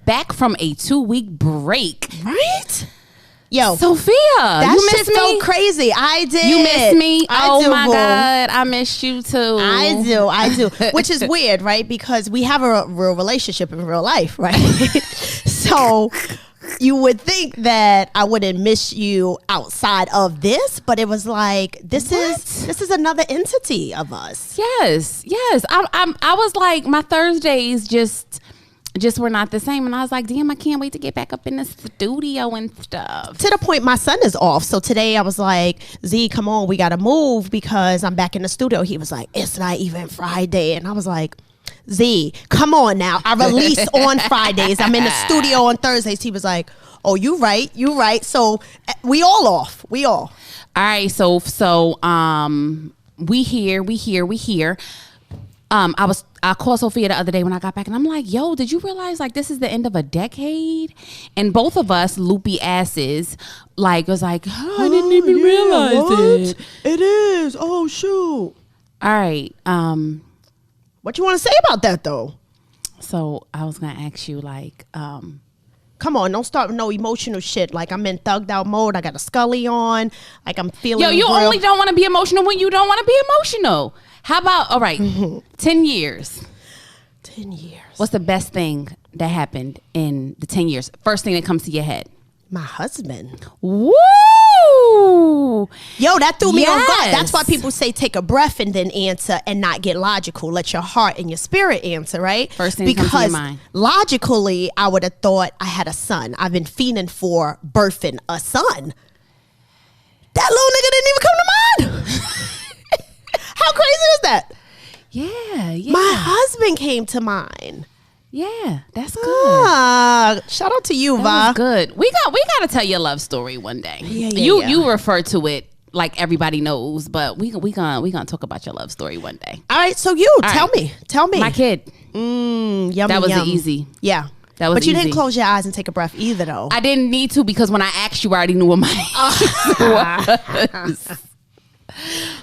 back from a 2-week break. Right? Yo, Sophia, that you shit missed me? felt crazy. I did. You missed me? I do, my boo. God. I missed you too. I do. Which is weird, right? Because we have a real relationship in real life, right? So you would think that I wouldn't miss you outside of this, but it was like this is another entity of us. Yes. I was like, my Thursdays just were not the same, and I was like, damn, I can't wait to get back up in the studio and stuff. To the point my son is off, so today I was like, Z, come on, we gotta move because I'm back in the studio. He was like, it's not even Friday, and I was like, Z, come on now, I release on Fridays, I'm in the studio on Thursdays. He was like, oh, you right, so we all off. All right, so we here. I called Sophia the other day when I got back, and I'm like, yo, did you realize like this is the end of a decade? And both of us loopy asses like was like, oh, I didn't even realize it. It is. Oh shoot. All right. What you want to say about that though? So I was gonna ask you like, come on, don't start with no emotional shit. Like I'm in thugged out mode. I got a Scully on. Like I'm feeling. Yo, you only don't want to be emotional when you don't want to be emotional. How about, all right, 10 years. 10 years. What's the best thing that happened in the 10 years? First thing that comes to your head. My husband. Woo! Yo, that threw me off guard. That's why people say take a breath and then answer and not get logical. Let your heart and your spirit answer, right? First thing that comes to your mind. Logically, I would have thought I had a son. I've been fiending for birthing a son. That little nigga didn't even come to mind. How crazy is that? Yeah. My husband came to mind. Yeah, that's good. Shout out to you, Va. That was good. We got to tell your love story one day. You refer to it like everybody knows, but we gonna talk about your love story one day. All right, so tell me. My kid. Yum. That was easy. Yeah. That was but you easy. didn't close your eyes and take a breath either, though. I didn't need to because when I asked you, I already knew what my was.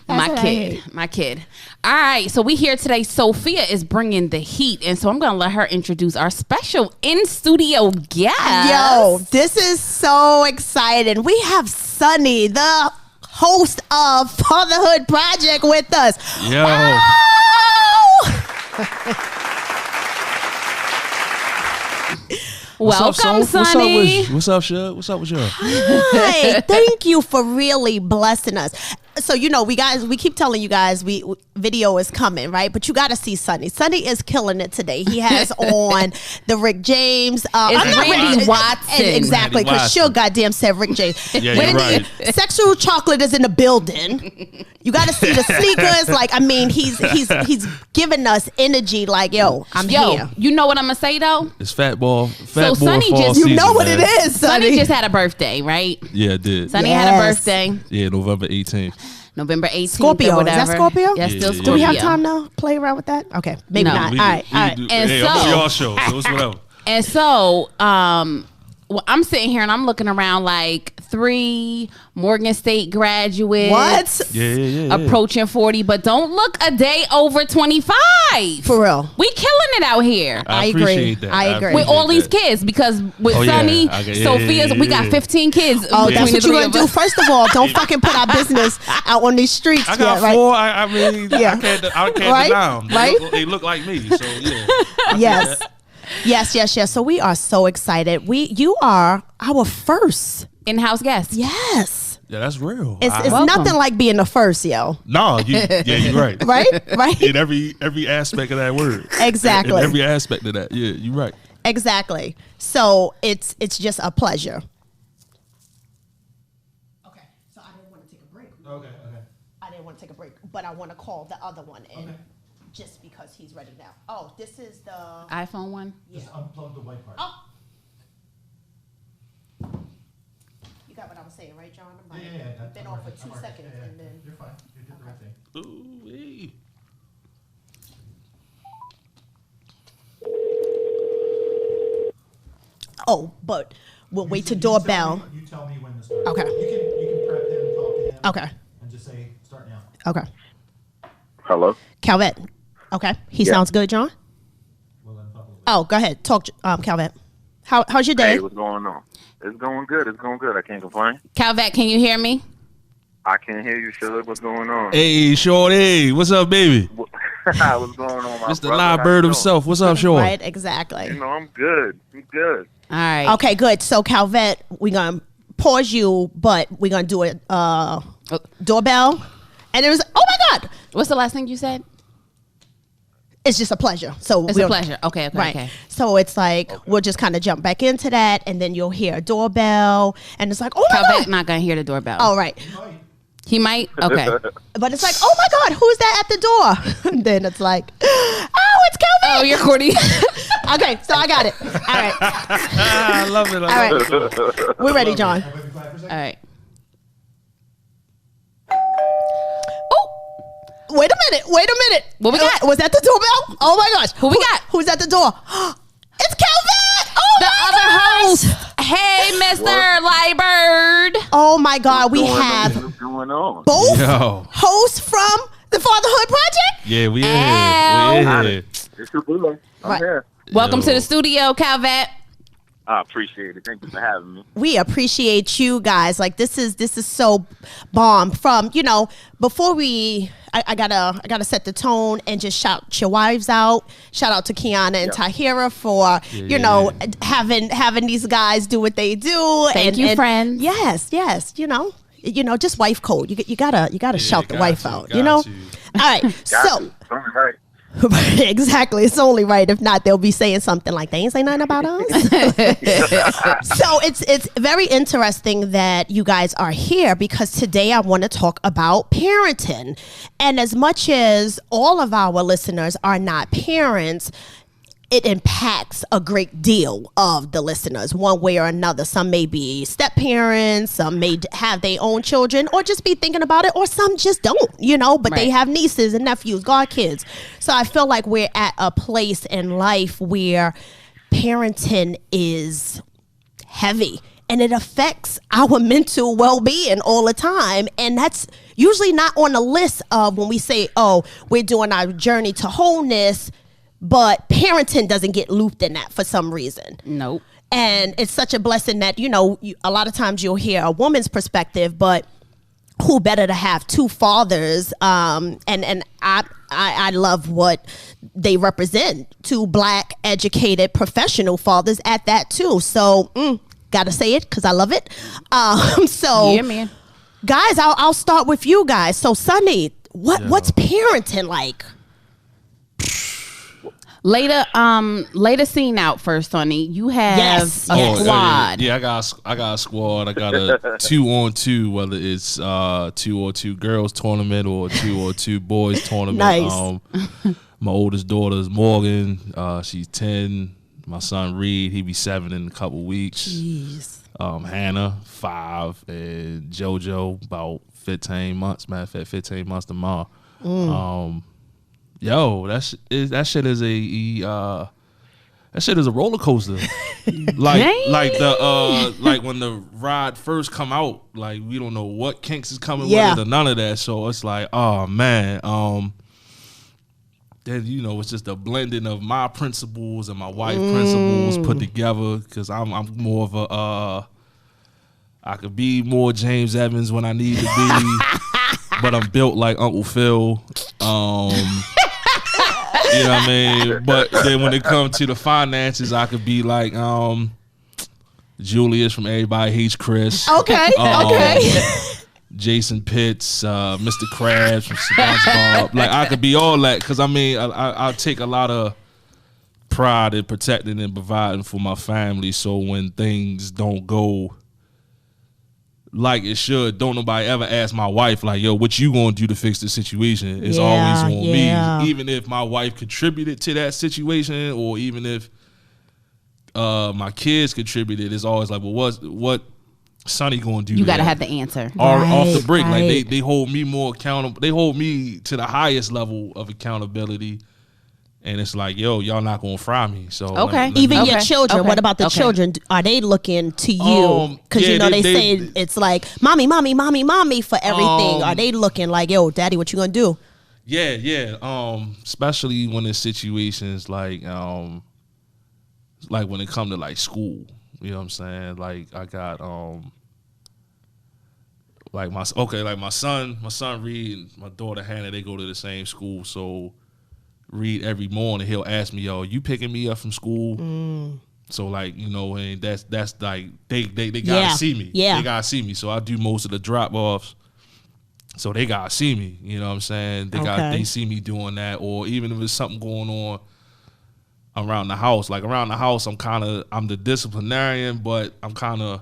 My kid. All right, so we here today. Sophia is bringing the heat, and so I'm gonna let her introduce our special in studio guest. Yo, this is so exciting. We have Sonny, the host of Fatherhood Project, with us. Yo. Welcome, Sonny. What's up, Shug? What's up with y'all? Hi, thank you for really blessing us. So, we keep telling you guys video is coming, right? But you got to see Sonny. Sonny is killing it today. He has on the Rick James. It's Randy Watson. Exactly, because Shug goddamn said Rick James. Yeah, you're right. Sexual chocolate is in the building. You got to see the sneakers. Like, I mean, he's giving us energy. Like, yo, I'm here. You know what I'm gonna say though? It's Fat Ball. So Sonny just, you know what it is. Sonny just had a birthday, right? Yeah, it did. Sonny had a birthday. Yeah, November 18th. November 18th. Scorpio. Is that Scorpio? Yeah, still Scorpio. Do we have time to play around with that? Okay, maybe not. All right. And I'm on y'all show, so it's whatever. And so, well, I'm sitting here and I'm looking around like 3 Morgan State graduates. What? Yeah. Approaching 40, but don't look a day over 25. For real. We killing it out here. I agree. I agree. With all these kids, because with Sonny, Sophia's, we got 15 kids. Oh, that's what you're going to do. First of all, don't fucking put our business out on these streets. I got 4. I mean, I can't right? deny them. Right? They look like me, so yeah. Yes. So we are so excited. You are our first in-house guest. Yes. Yeah, that's real. It's nothing like being the first, yo. No, you're right. Right? In every aspect of that word. Exactly. In every aspect of that. Yeah, you're right. Exactly. So it's just a pleasure. Okay. So I didn't want to take a break. Okay. I didn't want to take a break, but I want to call the other one in just because he's ready now. Oh, this is the iPhone one? Yeah. Just unplug the white part. Oh. You got what I was saying, right, John? Yeah. Been on for 2 seconds and then. You're fine. You did the right thing. Ooh-wee. Oh, but we'll wait to doorbell. You tell me when to start. Okay. You can prep him, talk to him. Okay. And just say, start now. Okay. Hello? Calvette. Okay. He sounds good, John? Well, then, Oh, go ahead. Talk, Calvin. How's your day? Hey, what's going on? It's going good. It's going good. I can't complain. Calvet, can you hear me? I can hear you, Suge. What's going on? Hey, Shorty, what's up, baby? What's going on, my Mr. brother? Live How Bird you doing? himself. What's up, Shorty? Right, exactly. You know, I'm good. I'm good. All right. Okay, good. So, Calvet, we're going to pause you, but we're going to do a doorbell. And it was, oh my God. What's the last thing you said? It's just a pleasure. So It's a pleasure. Okay, Right. okay. So it's like, we'll just kind of jump back into that. And then you'll hear a doorbell. And it's like, oh my Calvet God. not going to hear the doorbell. All right. He might? Okay. But it's like, oh my God, who's that at the door? And then it's like, oh, it's Calvin. Oh, you're Courtney. Okay, so I got it. All right. I love it. All right. We're ready, John. Everybody be quiet for a second. All right. Oh, wait a minute. What we got? Was that the doorbell? Oh my gosh. Who we got? Who's at the door? It's Calvin. Oh The my other gosh. host. Hey, Mr. Lightbird. Oh my God, we have What's going on? both Yo. hosts from the Fatherhood Project. Yeah, we Ow. in here. It's your boy. I'm Right. here. Welcome Yo. to the studio, Calvet. I appreciate it. Thank you for having me. We appreciate you guys. Like this is so bomb. From before I gotta set the tone and just shout your wives out. Shout out to Kiana and Tahira for having these guys do what they do. Thank you, friends. Yes, just wife code. You gotta shout the got wife you, out. got All you. right, Got so. you. Something right. Exactly. It's only right. If not, they'll be saying something like they ain't say nothing about us. So it's very interesting that you guys are here because today I want to talk about parenting. And as much as all of our listeners are not parents, it impacts a great deal of the listeners one way or another. Some may be step parents, some may have their own children or just be thinking about it, or some just don't, but they Right. have nieces and nephews, godkids. So I feel like we're at a place in life where parenting is heavy and it affects our mental well-being all the time. And that's usually not on the list of when we say, oh, we're doing our journey to wholeness. But parenting doesn't get looped in that for some reason. Nope. And it's such a blessing that, a lot of times you'll hear a woman's perspective, but who better to have two fathers? And I love what they represent, two Black, educated, professional fathers at that too. So, gotta say it because I love it. So, Yeah, man. guys, I'll start with you guys. So, Sonny, what's parenting like? Lay the scene out first, Sonny. You have Yes, a yes. squad. Yeah, I got a squad. I got a 2-on-2, whether it's 2-on-2 girls tournament or 2-on-2 boys tournament. Nice. My oldest daughter is Morgan. She's 10. My son Reed, he be 7 in a couple weeks. Jeez. Hannah 5, and JoJo about 15 months. Matter of fact, 15 months tomorrow. Yo, that shit is a roller coaster. like when the ride first come out, like we don't know what kinks is coming with it or none of that. So it's like, oh man. Then it's just a blending of my principles and my wife's principles put together. Because I'm more of a I could be more James Evans when I need to be, but I'm built like Uncle Phil. You know what I mean? But then when it comes to the finances, I could be like Julius from Everybody Hates Chris. Okay. Okay. Jason Pitts, Mr. Krabs from SpongeBob. Like I could be all that because I take a lot of pride in protecting and providing for my family. So when things don't go like it should, don't nobody ever ask my wife like, yo, what you gonna do to fix the situation? It's always on me. Even if my wife contributed to that situation, or even if my kids contributed, it's always like, well, what Sonny gonna do? You got to that? have the answer. Off the break. Right. Like they hold me more accountable. They hold me to the highest level of accountability. And it's like, yo, y'all not gonna fry me. So Okay. Even your Okay. children. Okay. What about the Okay. children? Are they looking to you? Because Yeah, they they say it's like mommy, mommy, mommy, mommy for everything. Are they looking like, yo, daddy, what you gonna do? Yeah. Especially when it's situations like like when it come to like school. You know what I'm saying? Like I got like my son Reed and my daughter Hannah, they go to the same school. So Reed every morning he'll ask me, "Yo, you picking me up from school?" So like, you know, and that's like they gotta see me. Yeah. They gotta see me. So I do most of the drop offs. So they gotta see me. You know what I'm saying? They see me doing that, or even if there's something going on around the house. Like around the house, I'm the disciplinarian, but I'm kind of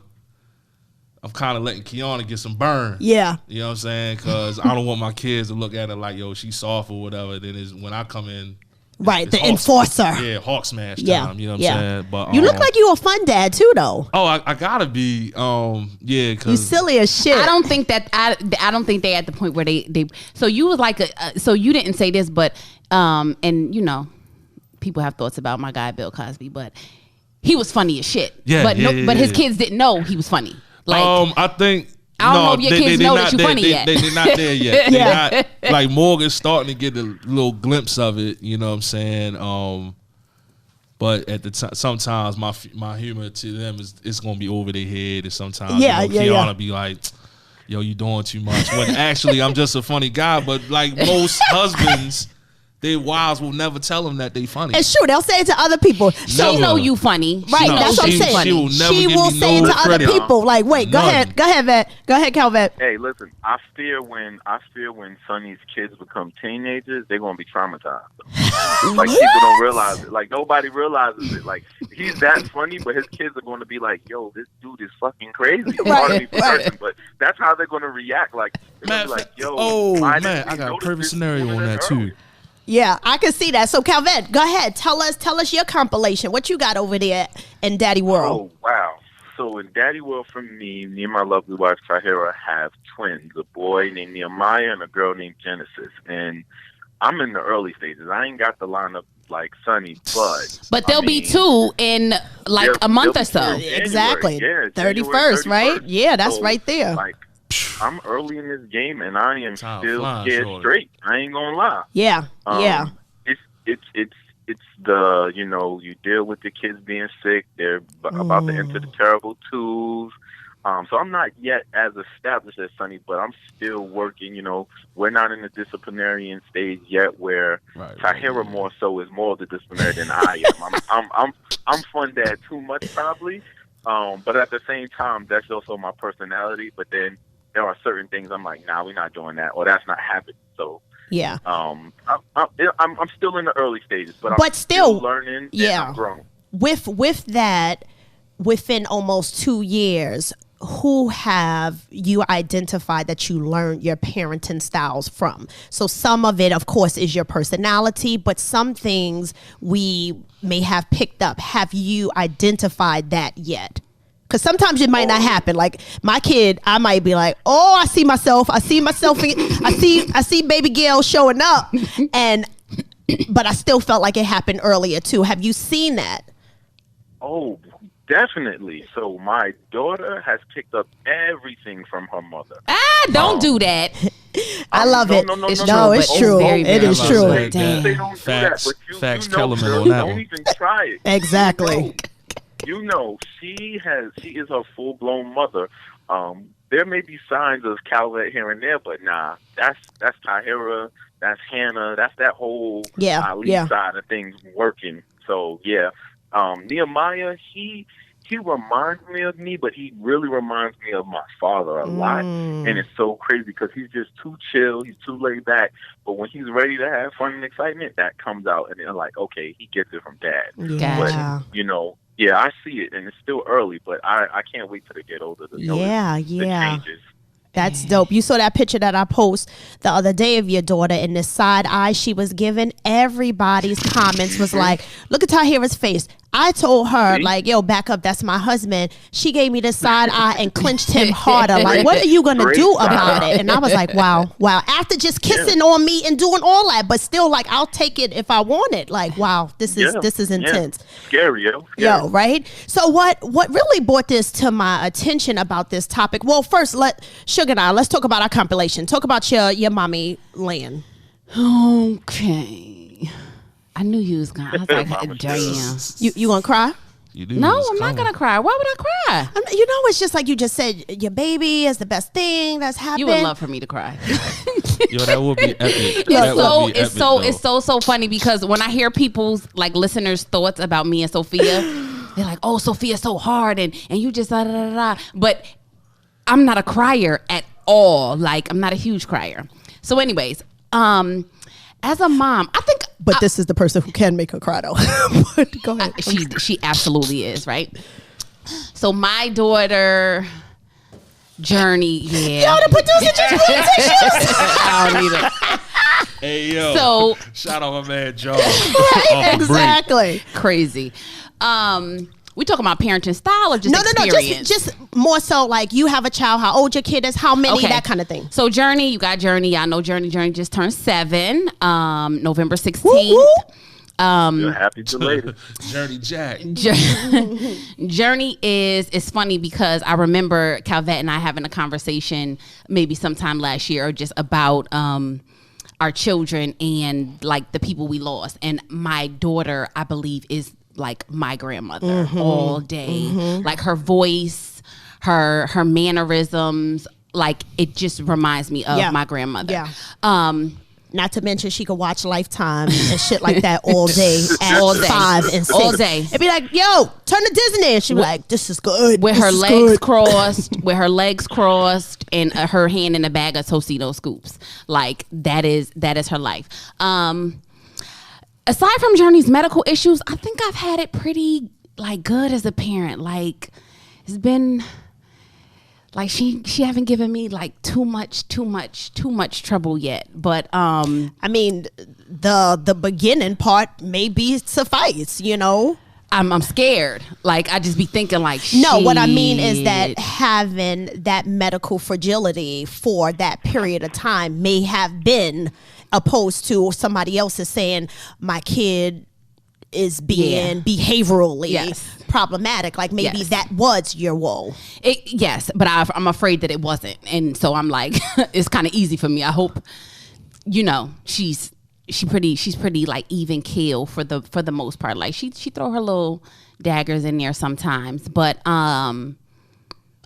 letting Kiana get some burn. Yeah. You know what I'm saying? Because I don't want my kids to look at her like, yo, she's soft or whatever. Then is when I come in. Right, it's the enforcer. Yeah, Hawk Smash time. Yeah. You know what I'm saying? But you look like you a fun dad too, though. Oh, I gotta be. Yeah, because You silly as shit. I don't think they at the point where they. So you was like so you didn't say this, but and you know, people have thoughts about my guy Bill Cosby, but he was funny as shit. Yeah, but but his yeah. kids didn't know he was funny. Like I think. I don't know if your kids know that you're funny yet. They're not there yet. Yeah. They're not, like Morgan's starting to get a little glimpse of it. You know what I'm saying? But at the time, sometimes my humor to them is it's gonna be over their head, and sometimes Kiana be like, "Yo, you doing too much." When actually I'm just a funny guy. But like most husbands, their wives will never tell them that they funny. It's true. They'll say it to other people. she know you funny. Right, No, that's what I'm saying. she will never She give will me say no it to other credit. people. Like, wait, go None. ahead, Vet. Go ahead, Calvet. Hey, listen, I fear when Sonny's kids become teenagers, they're gonna be traumatized. Like people don't realize it. Like nobody realizes it. Like he's that funny, but his kids are gonna be like, "Yo, this dude is fucking crazy." Right. But that's how they're gonna react. Like they're gonna be like, "Yo, why didn't we I got a notice perfect this scenario on woman that early?" too. Yeah, I can see that. So, Calvet, go ahead. Tell us your compilation. What you got over there in Daddy World? Oh, wow. So in Daddy World for me and my lovely wife, Tahira, have twins, a boy named Nehemiah and a girl named Genesis. And I'm in the early stages. I ain't got the lineup like Sonny, but there'll be two in like a month or so. January. Exactly. Yeah, 31st, right? Yeah, that's So, right there. Like, I'm early in this game, and I am Time still flies, scared shorty. straight. I ain't gonna lie. Yeah, yeah. It's the, you know, you deal with the kids being sick. They're about to enter the terrible twos. So I'm not yet as established as Sonny, but I'm still working. You know, we're not in the disciplinarian stage yet, where Tahira more so is more of the disciplinary than I am. I'm fun dad too much probably, but at the same time, that's also my personality. But then there are certain things I'm like, nah, we're not doing that, or that's not happening. So. Yeah. I'm still in the early stages, but I'm still learning. yeah. And I'm growing. With that, within almost 2 years, who have you identified that you learned your parenting styles from? So some of it, of course, is your personality, but some things we may have picked up. Have you identified that yet? Because sometimes it might not happen. Like my kid, I might be like, "Oh, I see myself. I see baby Gail showing up," but I still felt like it happened earlier too. Have you seen that? Oh, definitely. So my daughter has picked up everything from her mother. Don't do that. I love it. No, It's no, true, it's but true. very, very It is much true. like They that. don't Facts. do that, but Facts you know, Kellerman girl, on that don't one. even try it. Exactly. You know, she is a full blown mother. There may be signs of Calvet here and there, but nah, that's Tahira, that's Hannah, that's that whole Ali side of things working. So yeah, Nehemiah, he reminds me of me, but he really reminds me of my father a lot. And it's so crazy because he's just too chill, he's too laid back. But when he's ready to have fun and excitement, that comes out, and they're like, okay, he gets it from dad. Yeah. But you know. Yeah, I see it, and it's still early, but I can't wait till they get older to notice the changes. That's dope. You saw that picture that I post the other day of your daughter, and the side eye she was giving. Everybody's comments was like, "Look at Tahira's face." I told her, like, "Yo, back up. That's my husband." She gave me the side eye and clenched him harder. Like, what are you gonna do about it? And I was like, wow. After just kissing on me and doing all that, but still, like, I'll take it if I want it. Like, wow, this is intense. Scary, yo. Yo, right? So what really brought this to my attention about this topic? Well, first, Sugar and I, let's talk about our compilation. Talk about your mommy land. Okay. I knew you was gonna. I was like, damn. You gonna cry? You do. No, It's I'm not coming. gonna cry. Why would I cry? You know, it's just like you just said, your baby is the best thing that's happened. You would love for me to cry. Yo, that would be epic. It's so funny because when I hear people's like listeners' thoughts about me and Sophia, they're like, "Oh, Sophia's so hard," and you just da da da da. But I'm not a crier at all. Like, I'm not a huge crier. So, anyways, as a mom, I think. But this is the person who can make her cry, though. But go ahead. She absolutely is, right? So my daughter, Journey, yeah. Yo, the producer just put tissues. I don't need it. Hey yo. So shout out my man John. Right, exactly. crazy. We talking about parenting style or just experience? Just more so like you have a child, how old your kid is, how many, Okay. that kind of thing. So Journey, you got Journey. I know Journey. Journey just turned 7, November 16th. Woo, woo. You're happy belated. Journey Jack. Journey is funny because I remember Calvette and I having a conversation maybe sometime last year or just about our children and like the people we lost. And my daughter, I believe, is like my grandmother all day. Like her voice, her mannerisms, like it just reminds me of my grandmother. Yeah. Not to mention she could watch Lifetime and shit like that all day at All day. 5 and 6. All day. It'd be like, yo, turn to Disney. And she'd be like, this is good. With This her is legs good. crossed, and her hand in a bag of Tostito scoops. Like that is her life. Aside from Journey's medical issues, I think I've had it pretty like good as a parent. Like it's been like she haven't given me like too much trouble yet. But I mean, the beginning part may be suffice, you know? I'm scared. Like I just be thinking like No, what I mean is shit. that having that medical fragility for that period of time may have been opposed to somebody else is saying my kid is being behaviorally problematic. Like maybe that was your woe. Yes, but I'm afraid that it wasn't, and so I'm like, it's kind of easy for me. I hope, you know, she's pretty like even keel for the most part. Like she throw her little daggers in there sometimes, but I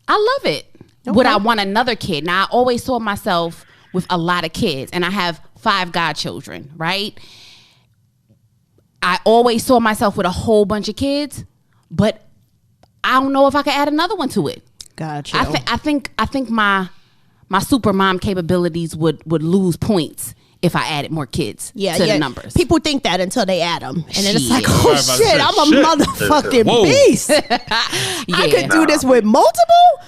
love it. Okay. Would I want another kid? Now I always saw myself with a lot of kids, and I have 5 godchildren, right? I always saw myself with a whole bunch of kids, but I don't know if I could add another one to it. Gotcha. I think my super mom capabilities would lose points if I added more kids to the numbers. People think that until they add them. And then it's like, Shit. oh I was about to shit, say, I'm a shit. motherfucking Whoa. beast. I could do this with multiple.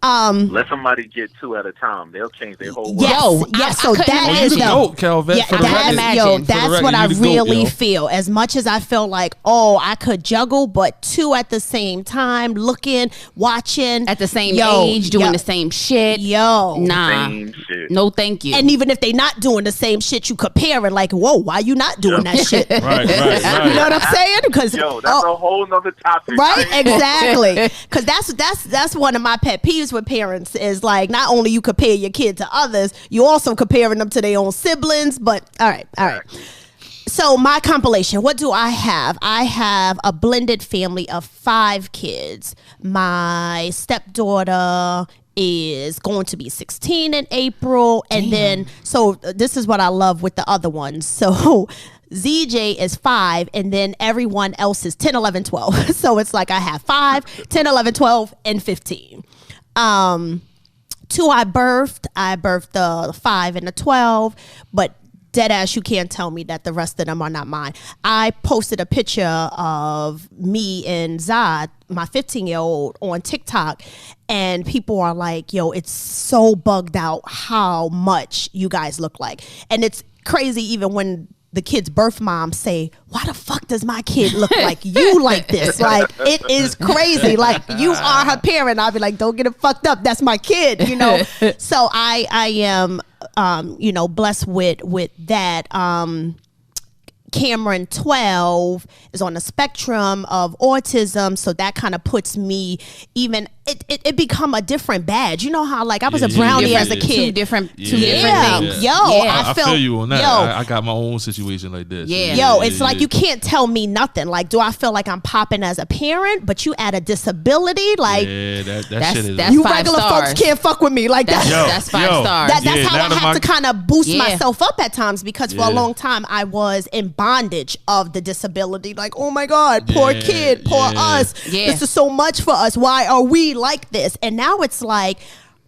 Let somebody get 2 at a time. They'll change their whole world. Yes, Yo, yes. I So couldn't that imagine. is You the GOAT, Calvette. Yeah, For the that's, record. yo, For the that's record, what I you the GOAT, really yo. feel. As much as I feel like, oh, I could juggle, but 2 at the same time, looking, watching. At the same age, doing the same shit. Yo. Nah. Same shit. No, thank you. And even if they not doing the same shit, you comparing like, whoa, why you not doing that shit? Right. You know what I'm saying? Because Yo, that's a whole nother topic. right, exactly. Because that's one of my pet peeves with parents is like not only you compare your kid to others, you also comparing them to their own siblings. But all right. So my compilation, what do I have? I have a blended family of 5 kids. My stepdaughter is going to be 16 in April. And then, so this is what I love with the other ones. So ZJ is 5, and then everyone else is 10, 11, 12. So it's like I have 5, 10, 11, 12, and 15. 2 I birthed the 5 and the 12, but dead ass, you can't tell me that the rest of them are not mine. I posted a picture of me and Zad, my 15-year-old, on TikTok, and people are like, yo, it's so bugged out how much you guys look like. And it's crazy even when the kid's birth mom say, why the fuck does my kid look like you like this? Like, it is crazy. Like, you are her parent. I'll be like, don't get it fucked up. That's my kid, you know? So I am, you know, blessed with that. Cameron, 12, is on the spectrum of autism, so that kind of puts me even it become a different badge. You know how like I was a Yeah, brownie yeah, as a yeah. kid. Two different Yeah, things. yo, I felt, feel you on that. Yo, I got my own situation like this. Yeah. yo, it's like you can't tell me nothing. Like, do I feel like I'm popping as a parent? But you add a disability, like Yeah, that That's- shit is. that's you 5 regular stars. folks can't fuck with me like that. That's 5 stars. That's Yeah, how now I that have my- to kind of boost Yeah. myself up at times because for a Yeah. long time I was in bondage of the disability. Like, oh my God, poor Yeah, kid, poor yeah. us. Yeah. This is so much for us. Why are we like this? And now it's like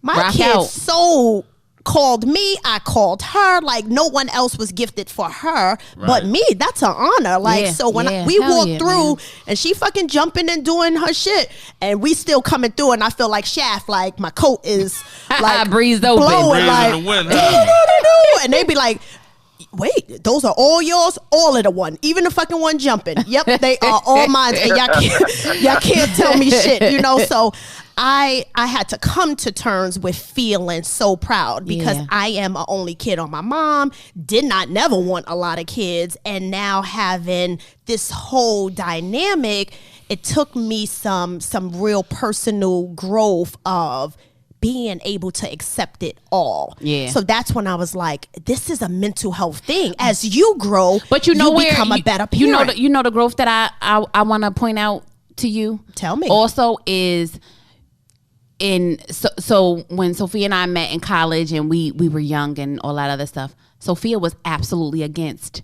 my Rock kid out. so called me, I called her. Like no one else was gifted for her but Right. me. That's an honor. Like Yeah, so when yeah, we hell walk yeah, through man. and she fucking jumping and doing her shit and we still coming through and I feel like Shaft, like my coat is like Breezed open. blowing Breeze like in the wind, and they be like, wait, those are all yours? All of the one, even the fucking one jumping. Yep, they are all mine. And y'all can't tell me shit, you know. So I had to come to terms with feeling so proud because Yeah. I am an only kid on my mom, did not never want a lot of kids, and now having this whole dynamic, it took me some real personal growth of being able to accept it all. Yeah. So that's when I was like, this is a mental health thing. As you grow, But you know where become a better parent. You know the growth that I want to point out to you. Tell me. Also is so when Sophia and I met in college and we were young and all that other stuff, Sophia was absolutely against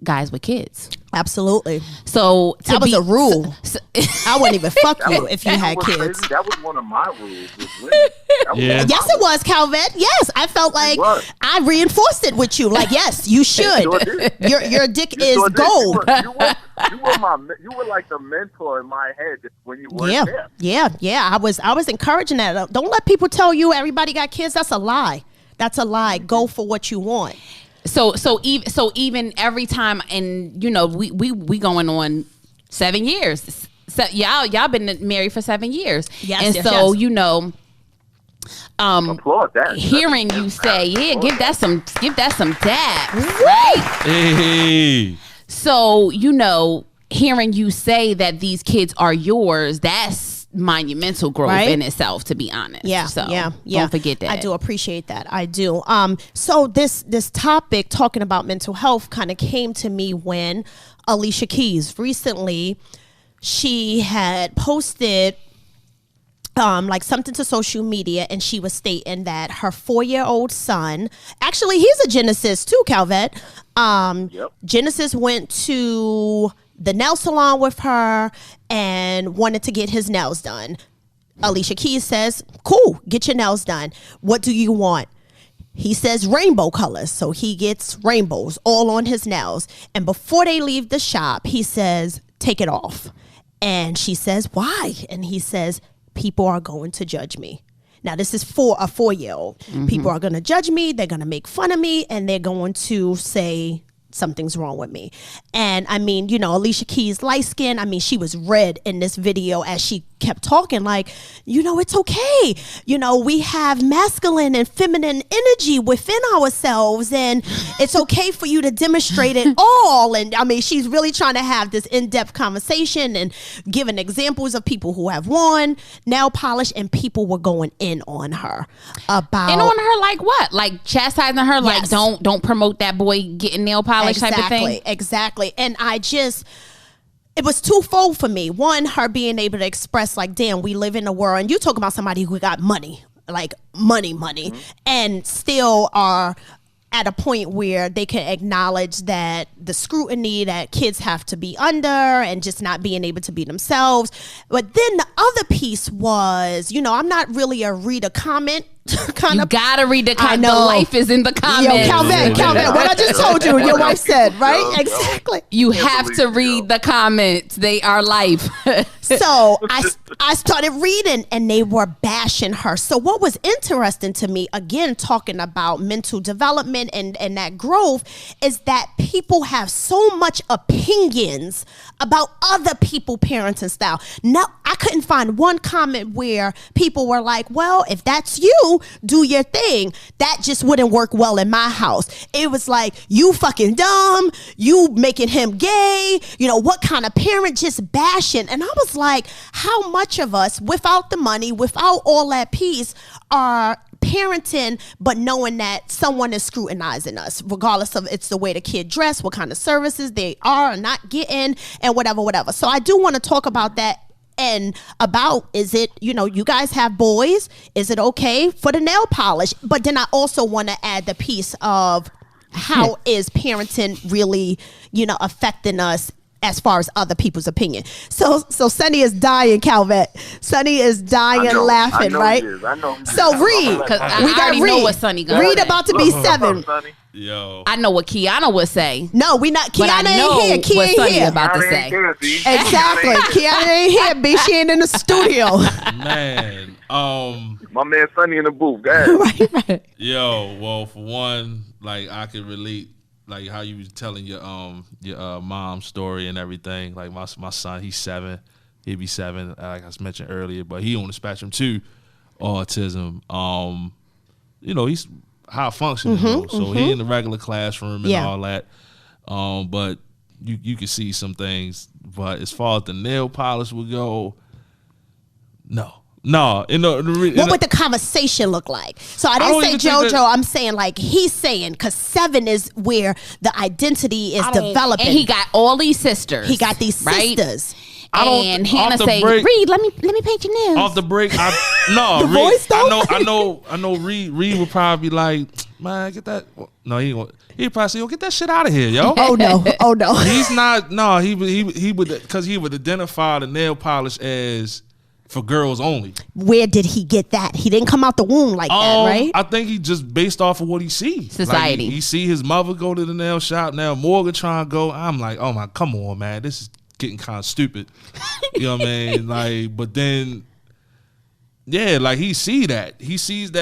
guys with kids. Absolutely. So That was a rule. so- I wouldn't even fuck you if you had was kids. crazy. That was one of my rules. Was women. That was Yeah. one of Yes, my it was, Calvette. Yes, I felt like was. I reinforced it with you. Like, yes, you should. sure did. Your dick You is sure did. gold. You were like the mentor in my head when you weren't Yeah, there. yeah. I was encouraging that. Don't let people tell you everybody got kids. That's a lie. That's a lie. Go for what you want. So even every time, and you know, we going on 7 years. So y'all been married for 7 years. Yes, and yes, so yes. you know, Applaud that. hearing you That's say, yeah, applaud give that some dabs, right? Hey. So you know, hearing you say that these kids are yours, that's monumental growth Right? in itself, to be honest. Yeah, So yeah. don't forget that. I do appreciate that. I do. So this topic talking about mental health kind of came to me when Alicia Keys recently, she had posted like something to social media, and she was stating that her 4-year-old son, actually he's a Genesis too, Calvette. Yep. Genesis went to the nail salon with her and wanted to get his nails done. Alicia Keys says, cool, get your nails done. What do you want? He says rainbow colors. So he gets rainbows all on his nails. And before they leave the shop, he says, take it off. And she says, why? And he says, people are going to judge me. Now, this is for a 4-year-old. People are going to judge me. They're going to make fun of me. And they're going to say something's wrong with me. And I mean, you know, Alicia Keys, light skin. I mean, she was red in this video as she kept talking like, you know, it's okay. You know, we have masculine and feminine energy within ourselves, and it's okay for you to demonstrate it all. And I mean, she's really trying to have this in-depth conversation and giving examples of people who have worn nail polish, and people were going in on her about. And on her like what? Like chastising her, like Yes. don't promote that boy getting nail polish type of thing. Exactly. And it was twofold for me. One, her being able to express like, damn, we live in a world, and you talk about somebody who got money, like money, and still are at a point where they can acknowledge that the scrutiny that kids have to be under and just not being able to be themselves. But then the other piece was, you know, I'm not really a read a comment kind You of. gotta read the I comment. The know. life is in the comments. Yo, Calvin, what I just told you, your wife said, right? Yo, yo. Exactly. You Can't have believe to it, read yo. the comments. They are life. So I started reading, and they were bashing her. So what was interesting to me, again, talking about mental development and that growth, is that people have so much opinions about other people parenting style. No, I couldn't find one comment where people were like, well, if that's you, do your thing. That just wouldn't work well in my house. It was like, you fucking dumb, you making him gay, you know, what kind of parent, just bashing. And I was it's like, how much of us, without the money, without all that piece, are parenting, but knowing that someone is scrutinizing us, regardless of it's the way the kid dress, what kind of services they are or not getting, and whatever. So I do want to talk about that. And about, is it, you guys have boys, is it okay for the nail polish? But then I also want to add the piece of how is parenting really, affecting us as far as other people's opinion. So Sonny is dying, Calvette. Sonny is dying and laughing, right? I know. So Reed, Because I we got already Reed. know what Sonny gonna Reed say. about to be 7. Yo. I know what Kiana would say. No, we not. But I Kiana know ain't here. what Ki ain't Sonny here. about to Kiana say. ain't here, see? Exactly. Kiana ain't here. B. She ain't in the studio. Man. My man Sonny in the booth. Go ahead. right. Yo, well, for one, like I can relate, like how you was telling your mom's story and everything. Like my son, he's 7, he'll be 7, like I mentioned earlier, but he on the spectrum too, autism. He's high functioning though, so he in the regular classroom and all that. But you can see some things. But as far as the nail polish would go, no. What would the conversation look like? So I didn't say JoJo. I'm saying like he's saying, because 7 is where the identity is developing. And he got all these sisters. He got these sisters. And Hannah say, Reed, let me paint your nails. Off the break, the The Reed, voice though? I know. Reed would probably be like, man, get that. No, he won't. He'd probably say, yo, get that shit out of here, yo. Oh no. He's not. No, he would, because he would identify the nail polish as for girls only. Where did he get that? He didn't come out the womb like that, right? I think he just based off of what he sees. Society. Like he see his mother go to the nail shop. Now Morgan trying to go. I'm like, oh my, come on, man. This is getting kind of stupid. You know what I mean? Like, but then, yeah, like he sees that,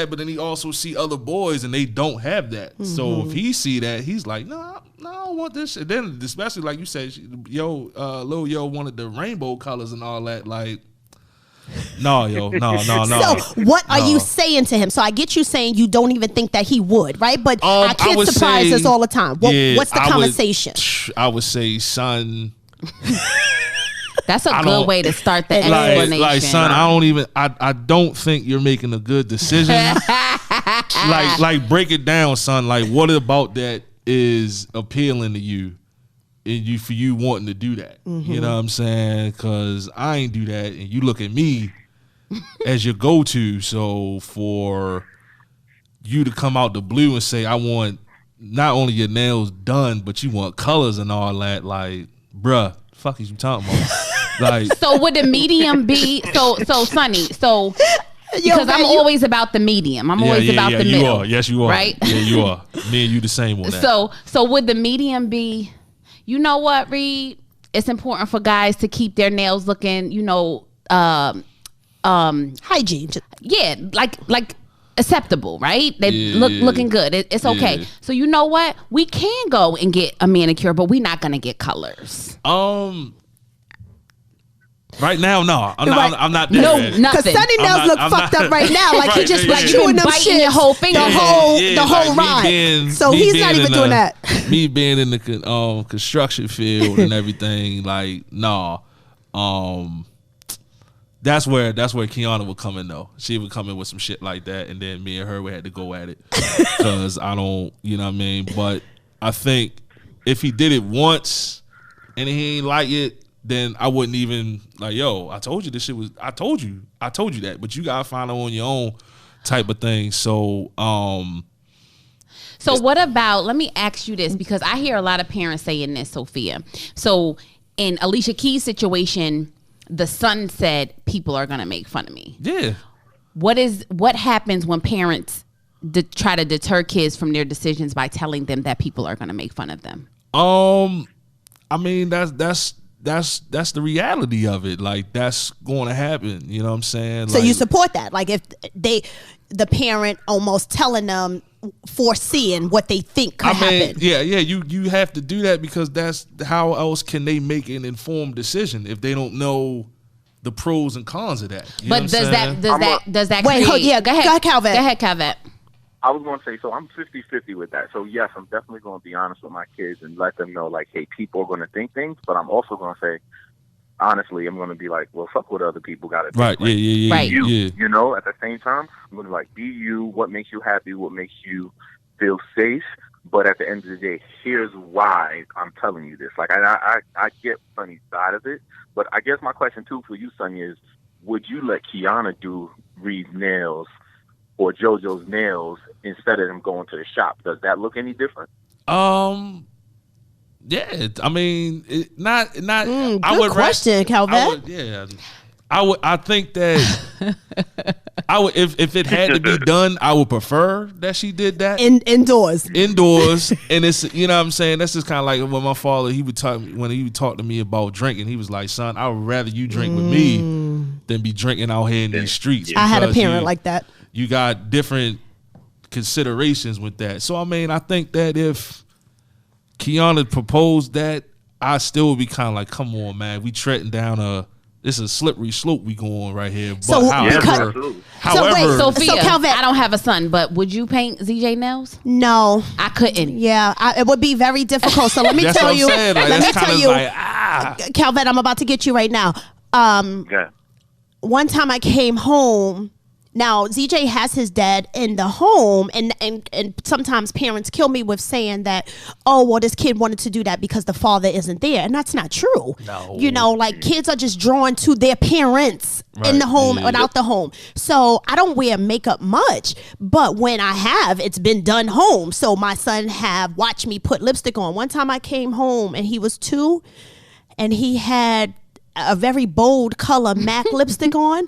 but then he also see other boys and they don't have that. So if he see that, he's like, no, I don't want this shit. Then, especially like you said, Lil Yo wanted the rainbow colors and all that. Like, no. So what are you saying to him? So I get you saying you don't even think that he would, right? But our kids surprise us all the time. What's the conversation? I would say, son. That's a good way to start the explanation. Like, son, I don't think you're making a good decision. like break it down, son. Like, what about that is appealing to you? And for you wanting to do that, you know what I'm saying? Because I ain't do that, and you look at me as your go-to. So for you to come out the blue and say, I want not only your nails done, but you want colors and all that, like, bruh, fuck is you talking about? Like, so would the medium be so Sonny? So because I'm always about the medium. I'm always about the middle. You are. Yes, you are. Right? Yeah, you are. Me and you the same on that. So would the medium be? You know what, Reed? It's important for guys to keep their nails looking, hygiene. Yeah, like acceptable, right? They looking good. It's okay. Yeah. So you know what? We can go and get a manicure, but we're not gonna get colors. Right now, no. I'm not there. No, man. nothing. Because Sonny nails look fucked up right now. Like he just Like chewing them biting shit your whole finger. the whole like ride. So he's not even doing that. Me being in the construction field and everything, like, no. That's where Kiana would come in though. She would come in with some shit like that, and then me and her would have to go at it because I don't, you know what I mean. But I think if he did it once and he ain't like it, then I wouldn't even like, yo, I told you this shit was. I told you that, but you gotta find out on your own type of thing. So, So what about? Let me ask you this because I hear a lot of parents saying this, Sophia. So in Alicia Keys' situation, the son said people are gonna make fun of me. yeah. What happens when parents try to deter kids from their decisions by telling them that people are gonna make fun of them? I mean that's the reality of it. Like that's going to happen. You know what I'm saying? So like, you support that? Like if the parent almost telling them, foreseeing what they think could happen. Yeah. You have to do that because that's how else can they make an informed decision if they don't know the pros and cons of that. You know But what I'm saying? does that Wait, create? yeah, go ahead, Calvette. Go ahead, Calvette. I was going to say, so I'm 50-50 with that. So, yes, I'm definitely going to be honest with my kids and let them know, like, hey, people are going to think things. But I'm also going to say, honestly, I'm gonna be like, well, fuck what other people got to do. Right. Like, Yeah. Right. you, Yeah. you know, at the same time, I'm gonna like, be you. What makes you happy? What makes you feel safe? But at the end of the day, here's why I'm telling you this. Like, I get Sonny's side of it, but I guess my question too for you, Sonny, is would you let Kiana do Reed's nails or JoJo's nails instead of them going to the shop? Does that look any different? Yeah, I mean, not. I Good would question, Calvin. Yeah, I would. I think that I would. If it had to be done, I would prefer that she did that Indoors. And it's, you know what I'm saying. That's just kind of like when my father, he would talk to me about drinking. He was like, "Son, I would rather you drink with me than be drinking out here in these streets." I had a because parent like that. You got different considerations with that. So I mean, I think that if Kiana proposed that, I still would be kind of like, come on, man, we treading down it's a slippery slope we going right here. But So, however, wait, Sophia, So, Calvin- I don't have a son, but would you paint ZJ nails? No. I couldn't. Yeah, it would be very difficult. So let me that's tell what I'm you. saying. Like, Let me that's tell kind of you, like, Calvin, I'm about to get you right now. Yeah. One time I came home. Now ZJ has his dad in the home, and sometimes parents kill me with saying that, oh, well, this kid wanted to do that because the father isn't there, and that's not true. No. You know, like kids are just drawn to their parents in the home and out the home. So I don't wear makeup much, but when I have, it's been done home. So my son have watched me put lipstick on. One time I came home and he was 2, and he had a very bold color MAC lipstick on.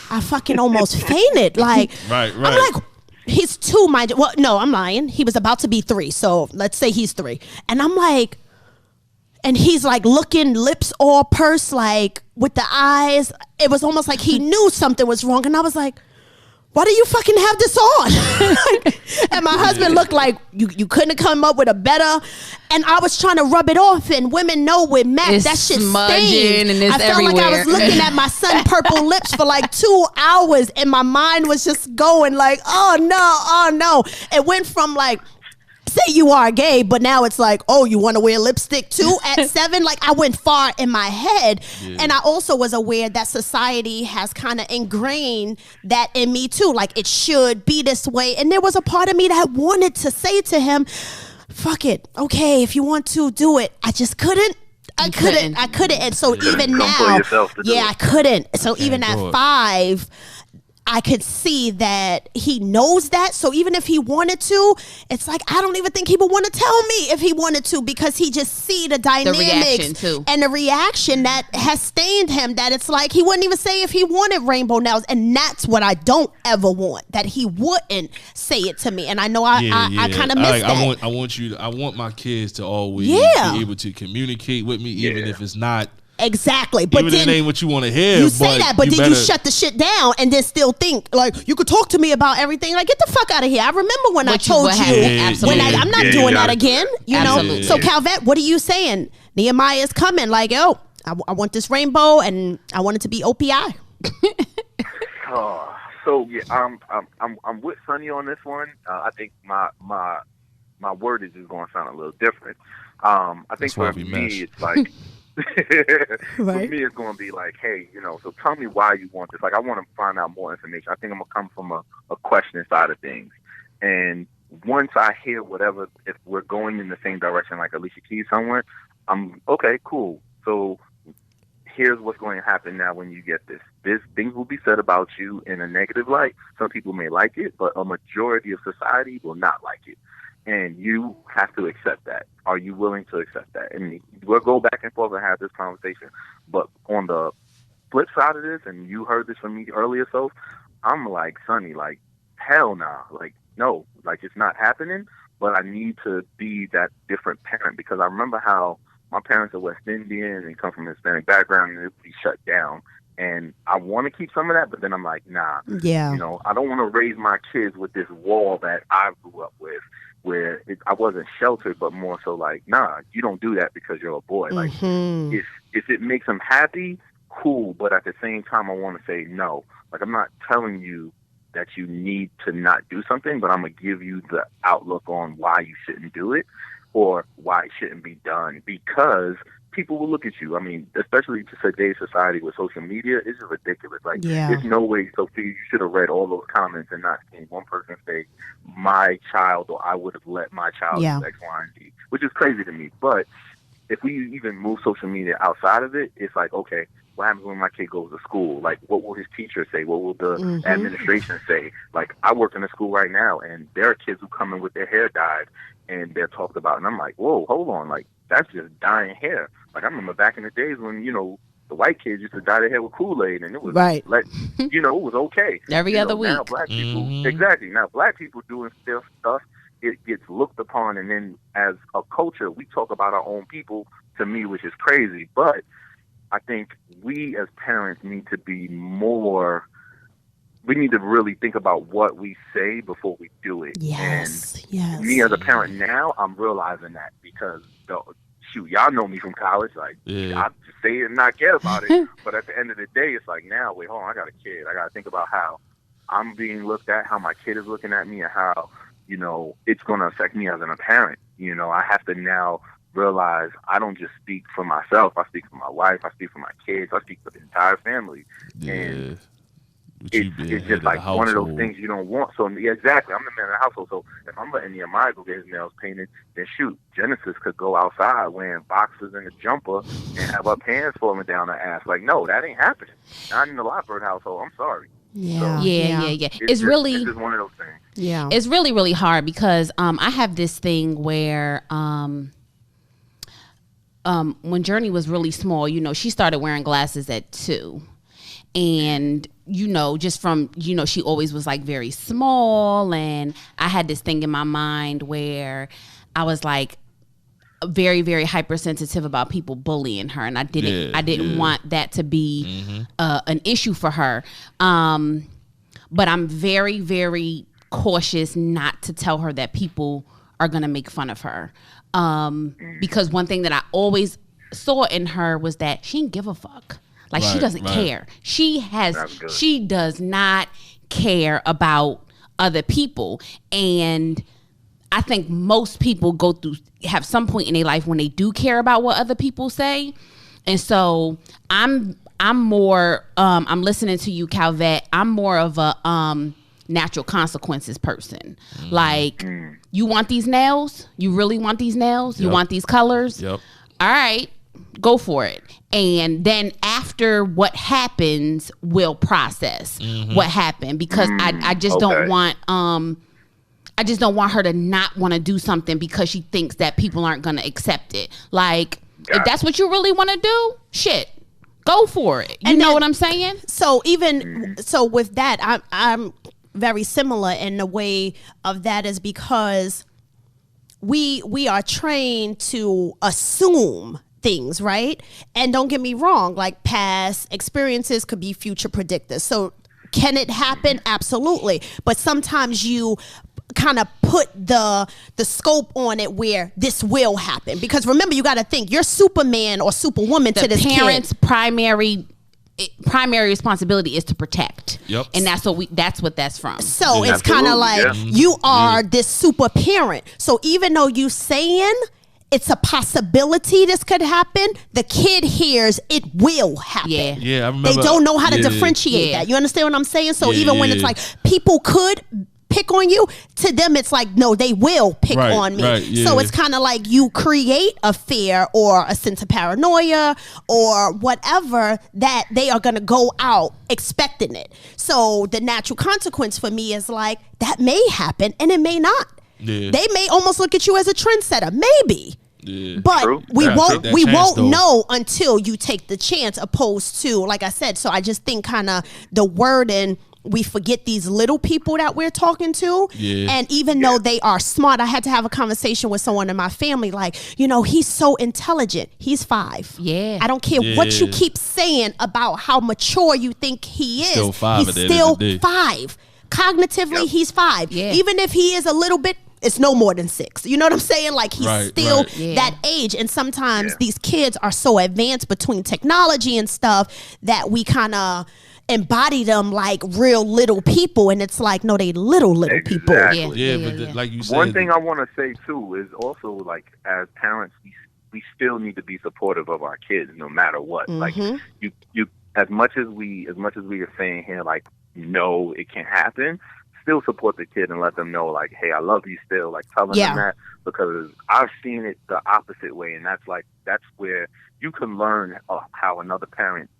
I fucking almost fainted. Like, Right. I'm like, he's 2, mind you. Well, no, I'm lying. He was about to be 3. So let's say he's 3. And I'm like, and he's like looking, lips all pursed, like with the eyes. It was almost like he knew something was wrong. And I was like, why do you fucking have this on? And my husband looked like you couldn't have come up with a better. And I was trying to rub it off, and women know with MAC, It's that shit smudging stains. and it's I felt like I was everywhere. looking at my sun purple lips for like 2 hours, and my mind was just going like, oh no. It went from like, say you are gay, but now it's like, oh, you want to wear lipstick too at 7? Like, I went far in my head. And I also was aware that society has kind of ingrained that in me too. Like, it should be this way. And there was a part of me that wanted to say to him, fuck it. Okay, if you want to do it. I just couldn't. I couldn't. And so even Come for now, yourself to do I it. couldn't. So even do at it. 5, I could see that he knows that. So even if he wanted to, it's like, I don't even think he would want to tell me if he wanted to, because he just see the dynamics reaction, too. and the reaction that has stained him, that it's like he wouldn't even say if he wanted rainbow nails. And that's what I don't ever want, that he wouldn't say it to me. And I know I kind of miss that. I want my kids to always Yeah. be able to communicate with me, even if it's not. Exactly. But Even then if it ain't what you want to hear. you say that, but then you better- shut the shit down and then still think like you could talk to me about everything. Like, get the fuck out of here. I remember when I told what you happened. Yeah, when Absolutely. I'm not Yeah, doing you that gotta do again. it. You know. Absolutely. So Calvette, what are you saying? Nehemiah's coming. Like, yo, I want this rainbow, and I want it to be OPI. So yeah, I'm with Sonny on this one. I think my wordage is going to sound a little different. I think That's why for we me, mesh. it's like for Right. me, it's going to be like, hey, so tell me why you want this. Like, I want to find out more information. I think I'm gonna come from a questioning side of things, and once I hear whatever, if we're going in the same direction, like Alicia Keys somewhere, I'm okay, cool. So here's what's going to happen now when you get this. Things will be said about you in a negative light. Some people may like it, but a majority of society will not like it. And you have to accept that. Are you willing to accept that? And we'll go back and forth and have this conversation. But on the flip side of this, and you heard this from me earlier, so I'm like, Sonny, like, hell nah. Like, no, like, it's not happening, but I need to be that different parent, because I remember how my parents are West Indian and come from a Hispanic background, and it would be shut down. And I want to keep some of that, but then I'm like, nah. Yeah. I don't want to raise my kids with this wall that I grew up with, where I wasn't sheltered, but more so like, nah, you don't do that because you're a boy. Like, if it makes them happy, cool. But at the same time, I want to say no. Like, I'm not telling you that you need to not do something, but I'm going to give you the outlook on why you shouldn't do it or why it shouldn't be done. Because people will look at you. I mean, especially to today's society with social media, it's just ridiculous. Like, there's no way, Sophia, you should have read all those comments and not seen one person say, my child, or I would have let my child do X, Y, and Z, which is crazy to me. But if we even move social media outside of it, it's like, okay, what happens when my kid goes to school? Like, what will his teacher say? What will the administration say? Like, I work in a school right now, and there are kids who come in with their hair dyed, and they're talked about. And I'm like, whoa, hold on. Like, that's just dyeing hair. Like, I remember back in the days when, the white kids used to dye their hair with Kool-Aid, and it was, it was okay. Every other week. Now black people, exactly. Now black people doing still stuff, it gets looked upon, and then as a culture, we talk about our own people, to me, which is crazy. But I think we as parents need to be more, we need to really think about what we say before we do it. Yes. Me as a parent now, I'm realizing that because, y'all know me from college. Like, I just say it and not care about it. But at the end of the day, it's like, now, wait, hold on, I got a kid. I got to think about how I'm being looked at, how my kid is looking at me, and how, it's going to affect me as a parent. I have to now realize I don't just speak for myself. I speak for my wife. I speak for my kids. I speak for the entire family. And it's just like one of those things you don't want. So, exactly. I'm the man of the household. So if I'm letting Nehemiah go get his nails painted, then shoot, Genesis could go outside wearing boxers and a jumper and have her pants falling down her ass. Like, no, that ain't happening. Not in the Lockford household. I'm sorry. Yeah. It's just one of those things. Yeah. It's really, really hard because I have this thing where when Journey was really small, she started wearing glasses at 2. And, just from, she always was like very small. And I had this thing in my mind where I was like very, very hypersensitive about people bullying her. And I didn't want that to be an issue for her. But I'm very, very cautious not to tell her that people are going to make fun of her. Because one thing that I always saw in her was that she didn't give a fuck. Like, she doesn't care. She does not care about other people. And I think most people have some point in their life when they do care about what other people say. And so I'm more, I'm listening to you, Calvette. I'm more of a natural consequences person. Like, you want these nails? You really want these nails? You want these colors? Yep. All right, go for it. And then after what happens, we'll process what happened, because I just don't want I just don't want her to not want to do something because she thinks that people aren't going to accept it. Like, if that's what you really want to do, shit, go for it. You know what I'm saying? So so with that, I'm very similar in the way of that is because we are trained to assume things, right? And don't get me wrong, like past experiences could be future predictors. So can it happen? Absolutely. But sometimes you kind of put the scope on it where this will happen. Because remember, you got to think, you're Superman or Superwoman to this parent's kid. primary responsibility is to protect. Yep. And that's what that's from. So it's kind of like you are this super parent. So even though you saying it's a possibility this could happen, the kid hears it will happen. Yeah, I remember. They don't know how to differentiate that. You understand what I'm saying? So even when it's like people could pick on you, to them it's like, no, they will pick on me. So it's kind of like you create a fear or a sense of paranoia or whatever that they are going to go out expecting it. So the natural consequence for me is like, that may happen and it may not. They may almost look at you as a trendsetter, maybe. But we won't know until you take the chance, opposed to, like I said. So I just think kind of the wording, we forget these little people that we're talking to. And even though they are smart, I had to have a conversation with someone in my family, like, he's so intelligent. He's 5. I don't care what you keep saying about how mature you think he is. Still 5 he's still 5. Cognitively, he's 5. Even if he is a little bit, it's no more than 6. You know what I'm saying? Like, he's still that age. And sometimes these kids are so advanced between technology and stuff that we kind of embody them like real little people. And it's like, no, they little people. But like you said. One thing I want to say, too, is also, like, as parents, we still need to be supportive of our kids no matter what. Like you as much as we are saying here, like, no, it can't happen, still support the kid and let them know, like, hey, I love you still, like telling them that, because I've seen it the opposite way, and that's where you can learn how another parents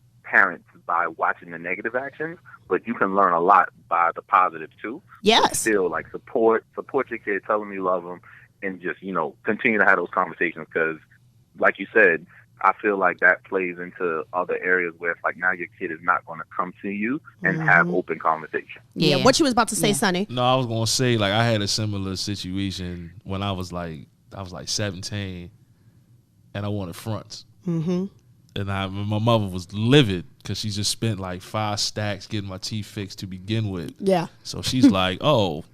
by watching the negative actions, but you can learn a lot by the positive too. Yes. But still, like, support your kid, tell them you love them, and just, continue to have those conversations, because like you said, I feel like that plays into other areas where it's like now your kid is not going to come to you and have open conversation. Yeah. What you was about to say, Sonny? No, I was going to say, like, I had a similar situation when I was like 17 and I wanted fronts. And my mother was livid because she just spent like 5 stacks getting my teeth fixed to begin with. Yeah. So she's like, oh.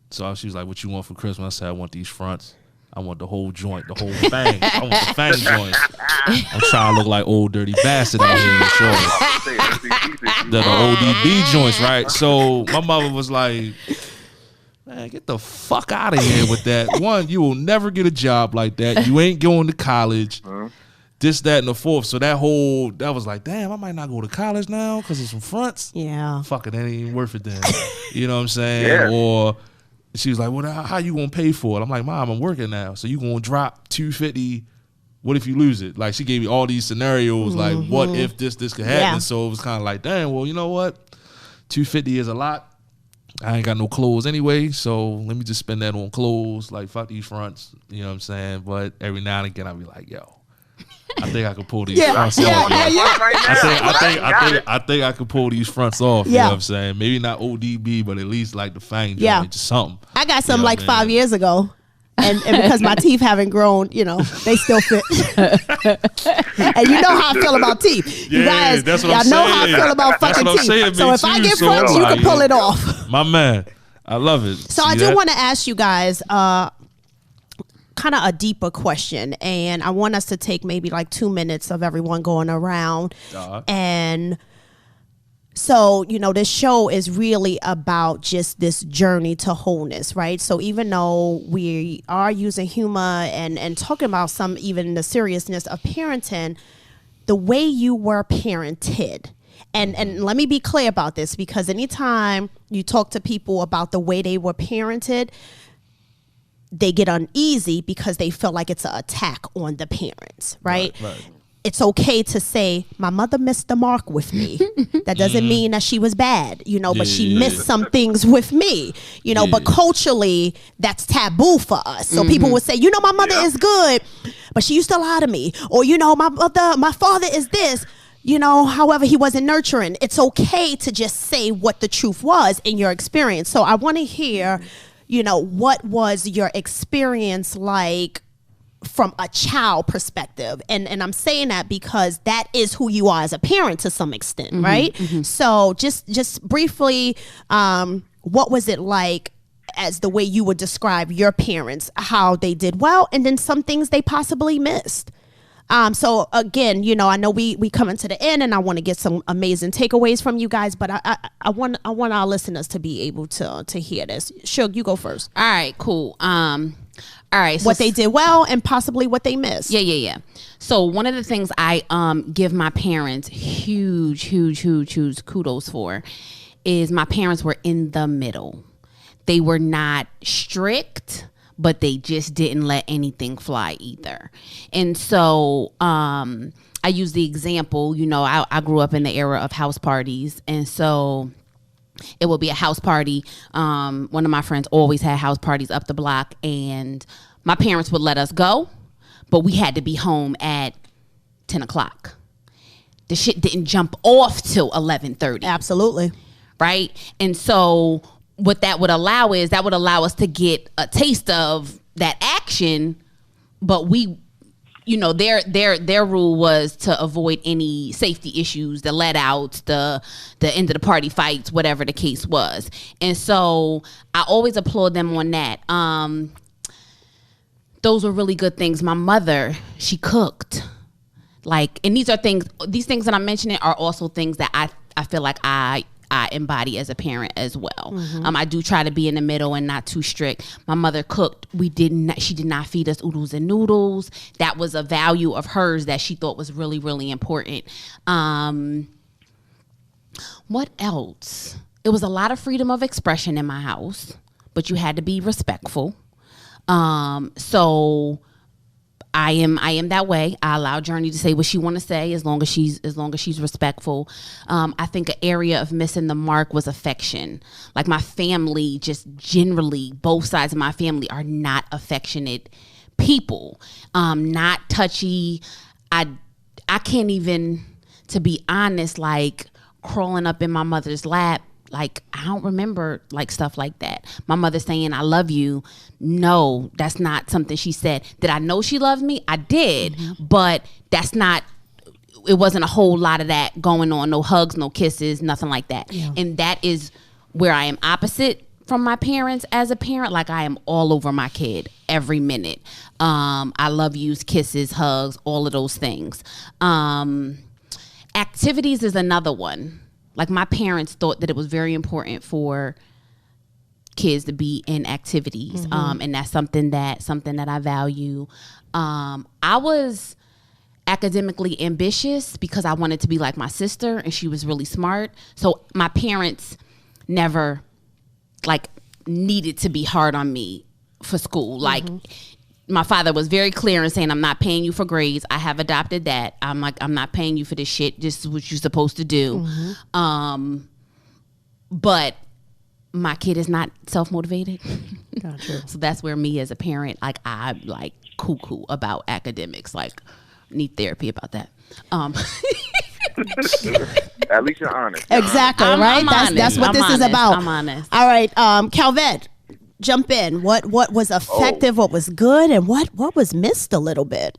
So she was like, what you want for Christmas? I said, I want these fronts. I want the whole joint, the whole thing. I want the fang joint. I'm trying to look like old dirty bastard out here. The ODB joints, right? So my mother was like, man, get the fuck out of here with that. One, you will never get a job like that. You ain't going to college. This, that, and the fourth. So that was like, damn, I might not go to college now because of some fronts. Yeah. Fuck it, that ain't even worth it then. You know what I'm saying? Yeah. Or she was like, well, how you going to pay for it? I'm like, Mom, I'm working now. So you going to drop $250. What if you lose it? Like, she gave me all these scenarios, like, what if this could happen? Yeah. So it was kind of like, damn, well, you know what? $250 is a lot. I ain't got no clothes anyway, so let me just spend that on clothes. Like, fuck these fronts. You know what I'm saying? But every now and again, I'll be like, yo, I think I could pull these fronts off. I think I could pull these fronts off. You know what I'm saying? Maybe not ODB, but at least like the fang joint, just something. I got some like 5 years ago. And because my teeth haven't grown, they still fit. And you know how I feel about teeth. You guys, that's what y'all know how I feel about fucking teeth. So if I get fronts, you can pull it off. My man, I love it. So I do want to ask you guys kind of a deeper question, and I want us to take maybe like 2 minutes of everyone going around. And so, this show is really about just this journey to wholeness, right? So even though we are using humor and talking about some, even the seriousness of parenting, the way you were parented, and let me be clear about this, because anytime you talk to people about the way they were parented, they get uneasy because they feel like it's an attack on the parents, right? Right. It's okay to say, my mother missed the mark with me. That doesn't mean that she was bad, but she missed some things with me, but culturally that's taboo for us. So people would say, my mother is good, but she used to lie to me. Or, my father is this, however, he wasn't nurturing. It's okay to just say what the truth was in your experience. So I want to hear, what was your experience like from a child perspective? And I'm saying that because that is who you are as a parent to some extent, right? So just briefly, what was it like as the way you would describe your parents, how they did well, and then some things they possibly missed? So again, I know we coming to the end, and I want to get some amazing takeaways from you guys, but I want our listeners to be able to hear this. Shug, you go first. All right, cool. All right, so what they did well and possibly what they missed. Yeah. So one of the things I give my parents huge kudos for is my parents were in the middle. They were not strict, but they just didn't let anything fly either. And so I use the example, I grew up in the era of house parties, and so it would be a house party. One of my friends always had house parties up the block, and my parents would let us go, but we had to be home at 10 o'clock. The shit didn't jump off till 11:30. Absolutely. Right? And so what that would allow us to get a taste of that action, but we, their rule was to avoid any safety issues, the let outs, the end of the party fights, whatever the case was. And so I always applaud them on that. Those were really good things. My mother, she cooked. And these things that I'm mentioning are also things that I feel like I I embody as a parent as well. I do try to be in the middle and not too strict. My mother cooked. She did not feed us oodles and noodles. That was a value of hers that she thought was really, really important. What else? It was a lot of freedom of expression in my house, but you had to be respectful. So I am that way. I allow Journey to say what she want to say as long as she's respectful. I think an area of missing the mark was affection. Like my family, just generally, both sides of my family are not affectionate people. Not touchy. I can't even, to be honest, like crawling up in my mother's lap. Like, I don't remember like stuff like that. My mother saying, I love you. No, that's not something she said. Did I know she loved me? I did. But it wasn't a whole lot of that going on. No hugs, no kisses, nothing like that. Yeah. And that is where I am opposite from my parents as a parent. Like, I am all over my kid every minute. I love yous, kisses, hugs, all of those things. Activities is another one. Like my parents thought that it was very important for kids to be in activities, and that's something that I value. I was academically ambitious because I wanted to be like my sister, and she was really smart. So my parents never like needed to be hard on me for school. Like my father was very clear in saying, I'm not paying you for grades. I have adopted that. I'm like, I'm not paying you for this shit. This is what you're supposed to do. But my kid is not self-motivated. Gotcha. So that's where me as a parent, like I'm like cuckoo about academics, like need therapy about that. At least you're honest. Exactly, right? That's what this is about. I'm honest. All right, Calvette, jump in. What was effective? What was good? And what was missed a little bit?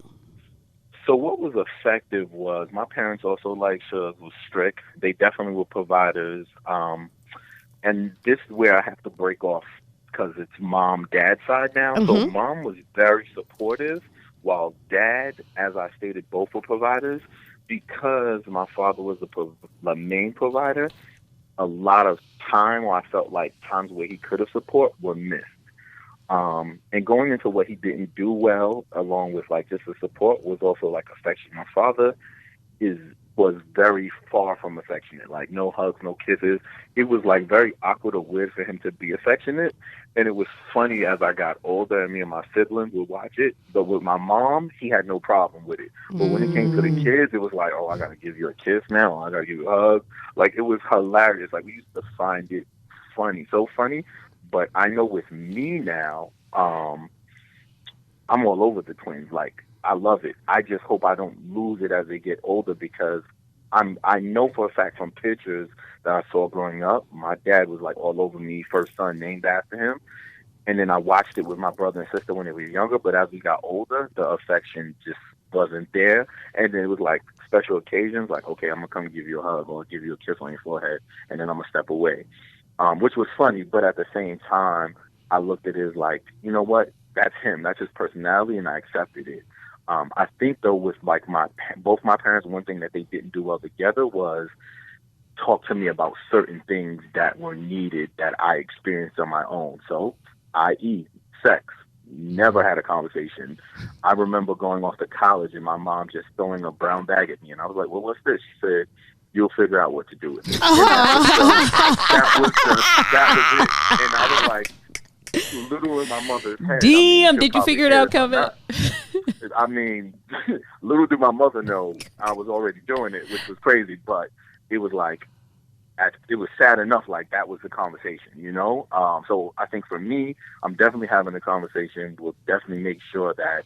So what was effective was my parents also like was strict. They definitely were providers. And this is where I have to break off because it's mom-dad side now. So mom was very supportive while dad, as I stated, both were providers. Because my father was the main provider, a lot of time where I felt like times where he could have support were missed. And going into what he didn't do well, along with like just the support, was also like affection. My father was very far from affectionate, like no hugs, no kisses. It was like very awkward or weird for him to be affectionate. And it was funny as I got older and me and my siblings would watch it. But with my mom, he had no problem with it. But when it came to the kids, it was like, oh, I got to give you a kiss now. I got to give you a hug. Like, it was hilarious. Like, we used to find it funny, so funny. But I know with me now, I'm all over the twins. Like, I love it. I just hope I don't lose it as they get older because I know for a fact from pictures that I saw growing up, my dad was like all over me, first son named after him. And then I watched it with my brother and sister when they were younger, but as we got older, the affection just wasn't there. And then it was like special occasions, like, okay, I'm going to come give you a hug or give you a kiss on your forehead, and then I'm going to step away, which was funny. But at the same time, I looked at it as like, you know what, that's him, that's his personality, and I accepted it. I think though with like both my parents, one thing that they didn't do well together was talk to me about certain things that were needed that I experienced on my own. So, i.e., sex. Never had a conversation. I remember going off to college and my mom just throwing a brown bag at me, and I was like, well, what's this? She said, you'll figure out what to do with it. That was it. And I was like, little in my mother's head. Damn, did you figure it out, Kevin? I mean, little did my mother know I was already doing it, which was crazy, but it was like, it was sad enough, like that was the conversation, you know? So I think for me, I'm definitely having a conversation. We'll definitely make sure that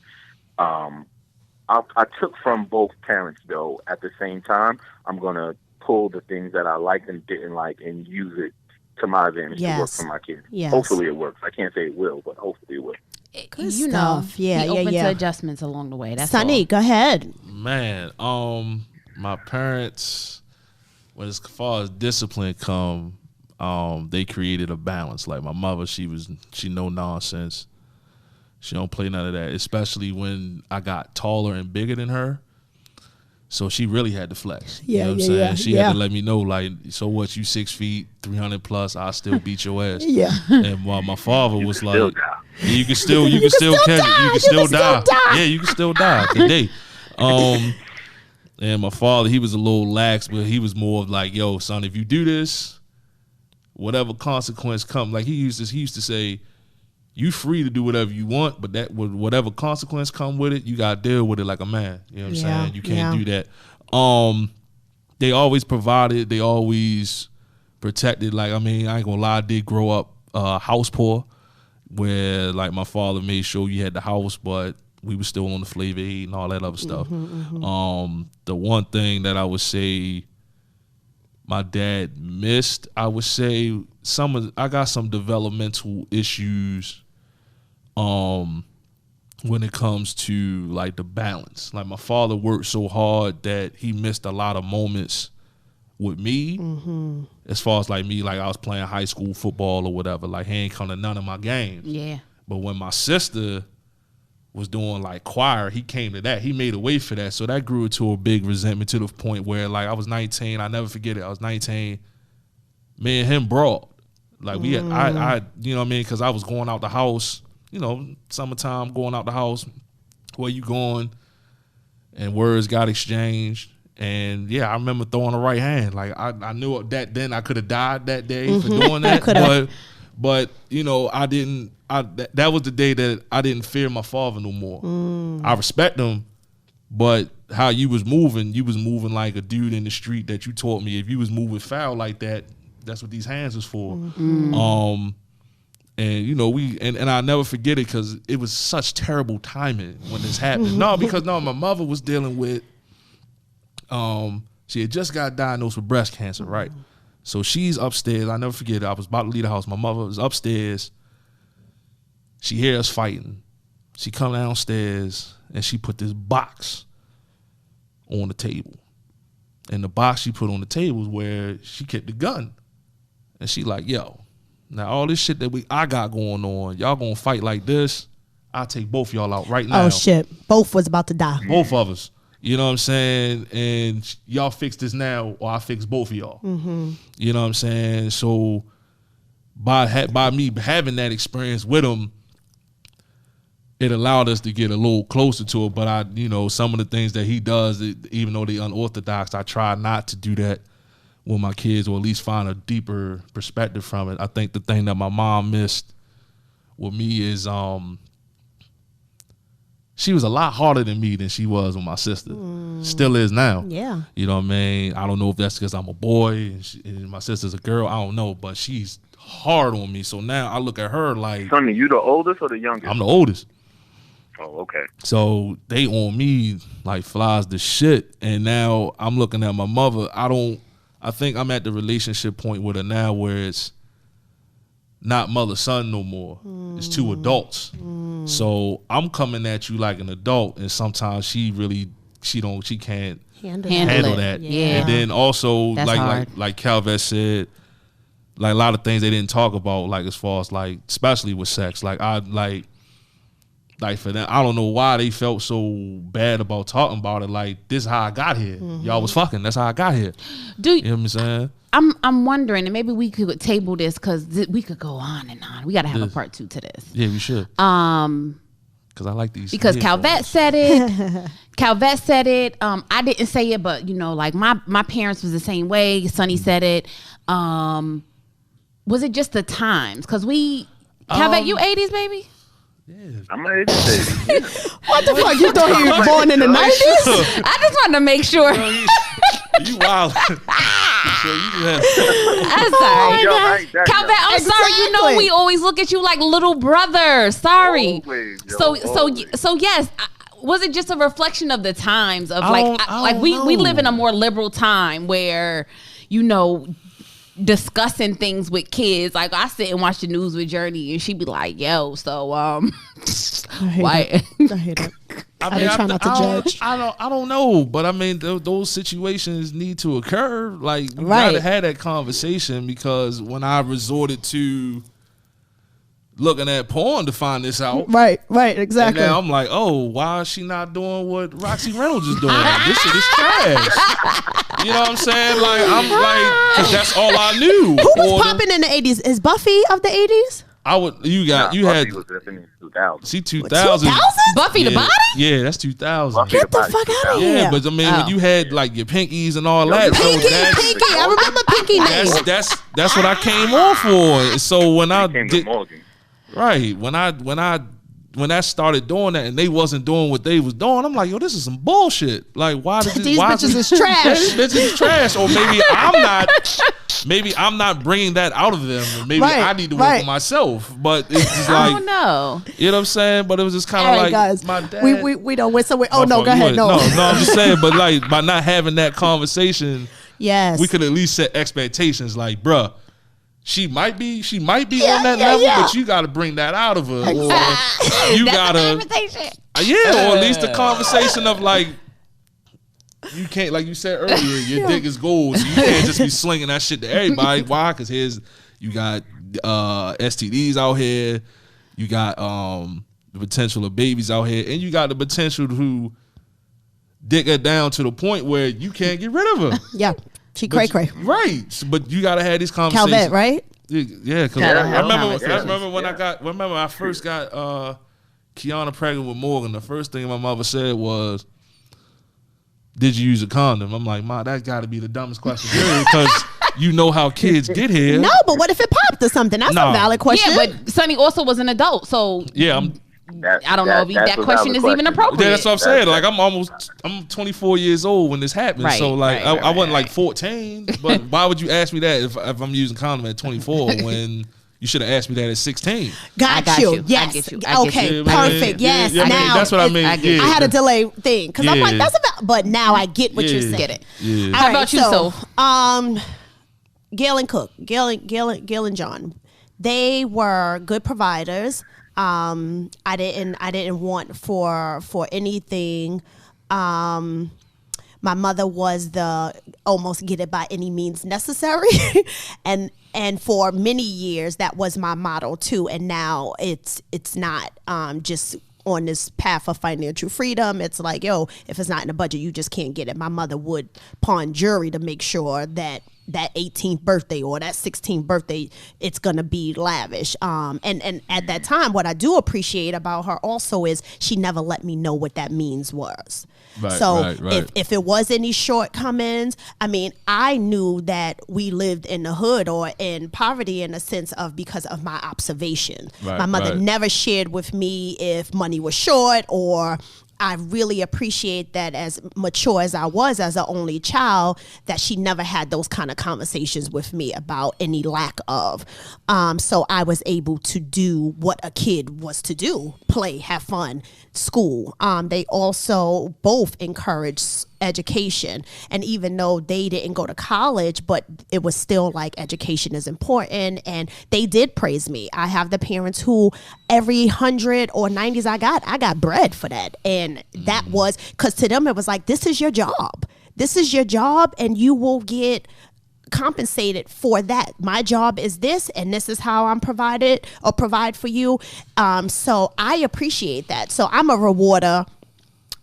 I took from both parents, though. At the same time, I'm going to pull the things that I liked and didn't like and use it to my advantage to work for my kids. Yes. Hopefully it works. I can't say it will, but hopefully it will. Good stuff. Yeah, be open to adjustments along the way. That's Sonny, go ahead. Man, my parents, when as far as discipline come, they created a balance. Like my mother, she no nonsense. She don't play none of that. Especially when I got taller and bigger than her. So she really had to flex. Yeah, you know what yeah, I'm saying? yeah, She yeah. had to let me know, like, so what, you 6 feet, 300 plus, I still beat your ass. Yeah. And while my father was like, still die. yeah, you can still catch it. You can still die. Yeah, you can still die today. And my father, he was a little lax, but he was more of like, yo, son, if you do this, whatever consequence come, like he used to say, you free to do whatever you want, but that whatever consequence come with it, you gotta deal with it like a man. You know what I'm saying? You can't do that. They always provided, they always protected. Like, I mean, I ain't gonna lie, I did grow up house poor, where like my father made sure you had the house, but we were still on the flavor aid and all that other stuff. The one thing that I would say my dad missed, I would say I got some developmental issues when it comes to like the balance. Like my father worked so hard that he missed a lot of moments with me, as far as like me, like I was playing high school football or whatever. Like he ain't come to none of my games. Yeah. But when my sister was doing like choir, he came to that. He made a way for that. So that grew into a big resentment to the point where like I was 19. I never forget it. I was 19. Me and him brawled. Like we had, I you know what I mean? Because I was going out the house, you know, summertime, going out the house. Where you going? And words got exchanged. And yeah, I remember throwing a right hand. Like I knew that then I could have died that day for doing that. But you know, I didn't. That was the day that I didn't fear my father no more. I respect him, but how you was moving like a dude in the street that you taught me. If you was moving foul like that, that's what these hands was for. And you know, and I'll never forget it because it was such terrible timing when this happened. Because my mother was dealing with, she had just got diagnosed with breast cancer, right? So she's upstairs. I never forget it. I was about to leave the house. My mother was upstairs. She hears us fighting. She come downstairs and she put this box on the table. And the box she put on the table is where she kept the gun. And she like, yo, now all this shit that I got going on, y'all gonna fight like this, I'll take both y'all out right now. Oh shit. Both was about to die. Both of us. You know what I'm saying? And y'all fix this now or I fix both of y'all. You know what I'm saying? So by me having that experience with him, it allowed us to get a little closer to it. But some of the things that he does, even though they're unorthodox, I try not to do that with my kids, or at least find a deeper perspective from it. I think the thing that my mom missed with me is she was a lot harder than me than she was with my sister. Still is now. Yeah. You know what I mean? I don't know if that's because I'm a boy and my sister's a girl. I don't know, but she's hard on me. So now I look at her like, Sonny, you the oldest or the youngest? I'm the oldest. Oh, okay. So they on me like flies the shit. And now I'm looking at my mother. I think I'm at the relationship point with her now where it's not mother-son no more. It's two adults. So I'm coming at you like an adult, and sometimes she can't handle that. Yeah. And then also That's hard. like Calvette said, like a lot of things they didn't talk about, like as far as like especially with sex. Like for them, I don't know why they felt so bad about talking about it. Like, this is how I got here. Y'all was fucking. That's how I got here. You know what I'm saying? I'm wondering, and maybe we could table this because we could go on and on. We got to have a part 2 to this. Yeah, we should. Because I like these. Because Calvette said it. Calvette said it. I didn't say it, but like my parents was the same way. Sonny said it. Was it just the times? Because Calvette, you 80s, baby? Yeah. I'm an 80s baby. What the fuck? You thought he was born in the 90s? I just wanted to make sure. You wild. I'm sorry. Yo, I ain't that Calvette, I'm Exactly. sorry. You know we always look at you like little brother. Sorry. Always, yo, So yes. Was it just a reflection of the times of we we live in a more liberal time where discussing things with kids. Like I sit and watch the news with Journey and she'd be like, yo, so why I hate it. I try not to judge. I don't know, but I mean those situations need to occur. Like you Right. gotta have that conversation, because when I resorted to looking at porn to find this out. Right, And exactly. now I'm like, oh, why is she not doing what Roxy Reynolds is doing? This shit is trash. You know what I'm saying? Like, I'm like, because that's all I knew. Who was popping in the 80s? Is Buffy of the 80s? You Buffy had, was definitely 2000. see 2000. Buffy the Body? Yeah, that's 2000. Buffy Get the Body fuck out of 2000. here. Yeah, but I mean, when you had like your Pinkies and all that, so Pinky, that's, Pinky. I remember Pinky name. that's what I came on for. So when I Came to did, Morgan. right, when I started doing that and they wasn't doing what they was doing, I'm like, yo, this is some bullshit. Like, why did These why bitches is Yeah, trash. these bitches is trash. Or maybe I'm not bringing that out of them. And maybe Right, I need to work right. on myself. But it's just I like, don't know. you know what I'm saying? But it was just kind All of right, like guys. my dad. We don't went somewhere. Oh, My no, fault. go You ahead. went- No. no, I'm just saying. But like by not having that conversation, Yes. we could at least set expectations. Like, bruh, she might be Yeah, on that yeah, level, yeah. but you got to bring that out of her, or you That's gotta, the conversation. yeah, or at least the conversation of like, you can't, like you said earlier, your dick is gold. So you can't just be slinging that shit to everybody. Why? Because you got STDs out here, you got the potential of babies out here, and you got the potential to dick her down to the point where you can't get rid of her. Yeah. She cray cray. Right, but you gotta have these conversations. Calvette, right? Yeah, because Gotta I have remember conversations. when I first got Kiana pregnant with Morgan. The first thing my mother said was, "Did you use a condom?" I'm like, "Ma, that got to be the dumbest question because you know how kids get here." No, but what if it popped or something? That's No. a valid question. Yeah, but Sonny also was an adult, so Yeah, I don't know if that's that a question valid is even appropriate. yeah, that's what I'm saying. Like I'm 24 years old when this happened, Right, so like right, I wasn't right. like 14. But why would you ask me that if I'm using condom at 24 when you should have asked me that at 16? I got you. I Yes. get you. I get Okay. you. Perfect. Yes. Yeah, I mean, now that's what I mean. I get yeah. I had a delay thing because I'm like, Yeah. that's about. But now I get what you're Yeah. saying. Get it. Yeah. All How right, about you, Soph? Gail and Cook, Gail and John, they were good providers. I didn't want for anything. My mother was the almost get it by any means necessary, and for many years that was my motto too. And now it's not just on this path of financial freedom. It's like, yo, if it's not in the budget, you just can't get it. My mother would pawn jewelry to make sure that 18th birthday or that 16th birthday, it's gonna be lavish. And at that time, what I do appreciate about her also is she never let me know what that means was. Right, So right. if it was any shortcomings, I mean, I knew that we lived in the hood or in poverty in a sense of because of my observation. Right, My mother right. never shared with me if money was short, or I really appreciate that as mature as I was as an only child, that she never had those kind of conversations with me about any lack of. So I was able to do what a kid was to do: play, have fun, school. They also both encouraged education, and even though they didn't go to college, but it was still like education is important, and they did praise me. I have the parents who every 100 or 90s I got bread for that, and that was because to them it was like, this is your job, and you will get compensated for that. My job is this, and this is how I'm provide for you. So I appreciate that. So I'm a rewarder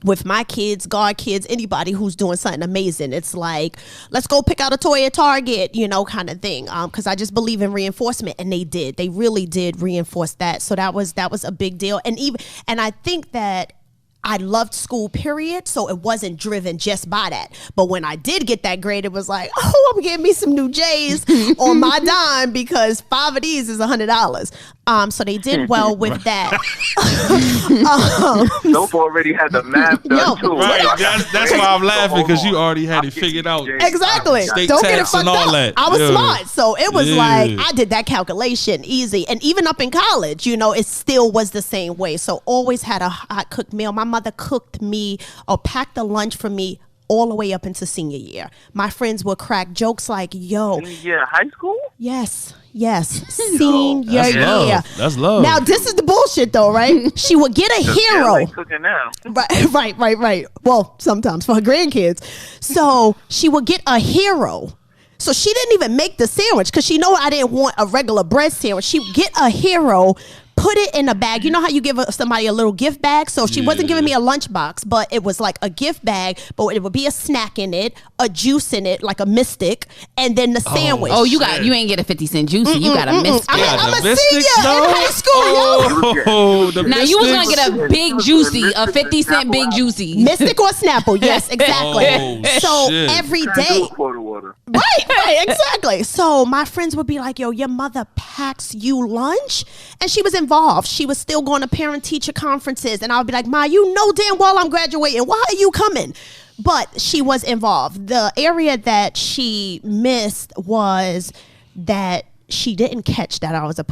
with my kids, God kids, anybody who's doing something amazing. It's like, let's go pick out a toy at Target, kind of thing. Because I just believe in reinforcement, and they really did reinforce that. So that was a big deal. And I think that I loved school, period. So it wasn't driven just by that. But when I did get that grade, it was like, oh, I'm getting me some new J's on my dime because 5 of these is $100. So they did well with that. Nope, already had the math done too. Right, that's why I'm laughing, because you already had it figured out. Exactly. State Don't get it tax fucked and all up. that. I was Yeah. smart. So it was Yeah. like, I did that calculation easy. And even up in college, it still was the same way. So always had a hot cooked meal. My mother cooked me or packed a lunch for me all the way up into senior year. My friends would crack jokes like, yo, Yeah, high school? yes, senior That's year. love. That's love. Now, this is the bullshit though, right? She would get a Yeah, hero. like cooking now. Right. Well, sometimes for her grandkids. So she would get a hero. So she didn't even make the sandwich because she know I didn't want a regular bread sandwich. She would get a hero, put it in a bag. You know how you give somebody a little gift bag? So she wasn't giving me a lunchbox, but it was like a gift bag, but it would be a snack in it, a juice in it, like a Mystic, and then the sandwich. Oh, you ain't get a 50-cent juicy. You got a Mystic. I'm a Mystics, senior though? in high school, yo. Oh, the Now you was gonna Mystics. get a big juicy, a 50-cent big juicy. Mystic or Snapple, yes, exactly. Oh, So shit. every Trying to do day, a quarter water. right, exactly. So my friends would be like, yo, your mother packs you lunch? And she was involved. She was still going to parent-teacher conferences. And I would be like, Ma, you know damn well I'm graduating. Why are you coming? But she was involved. The area that she missed was that she didn't catch that I was a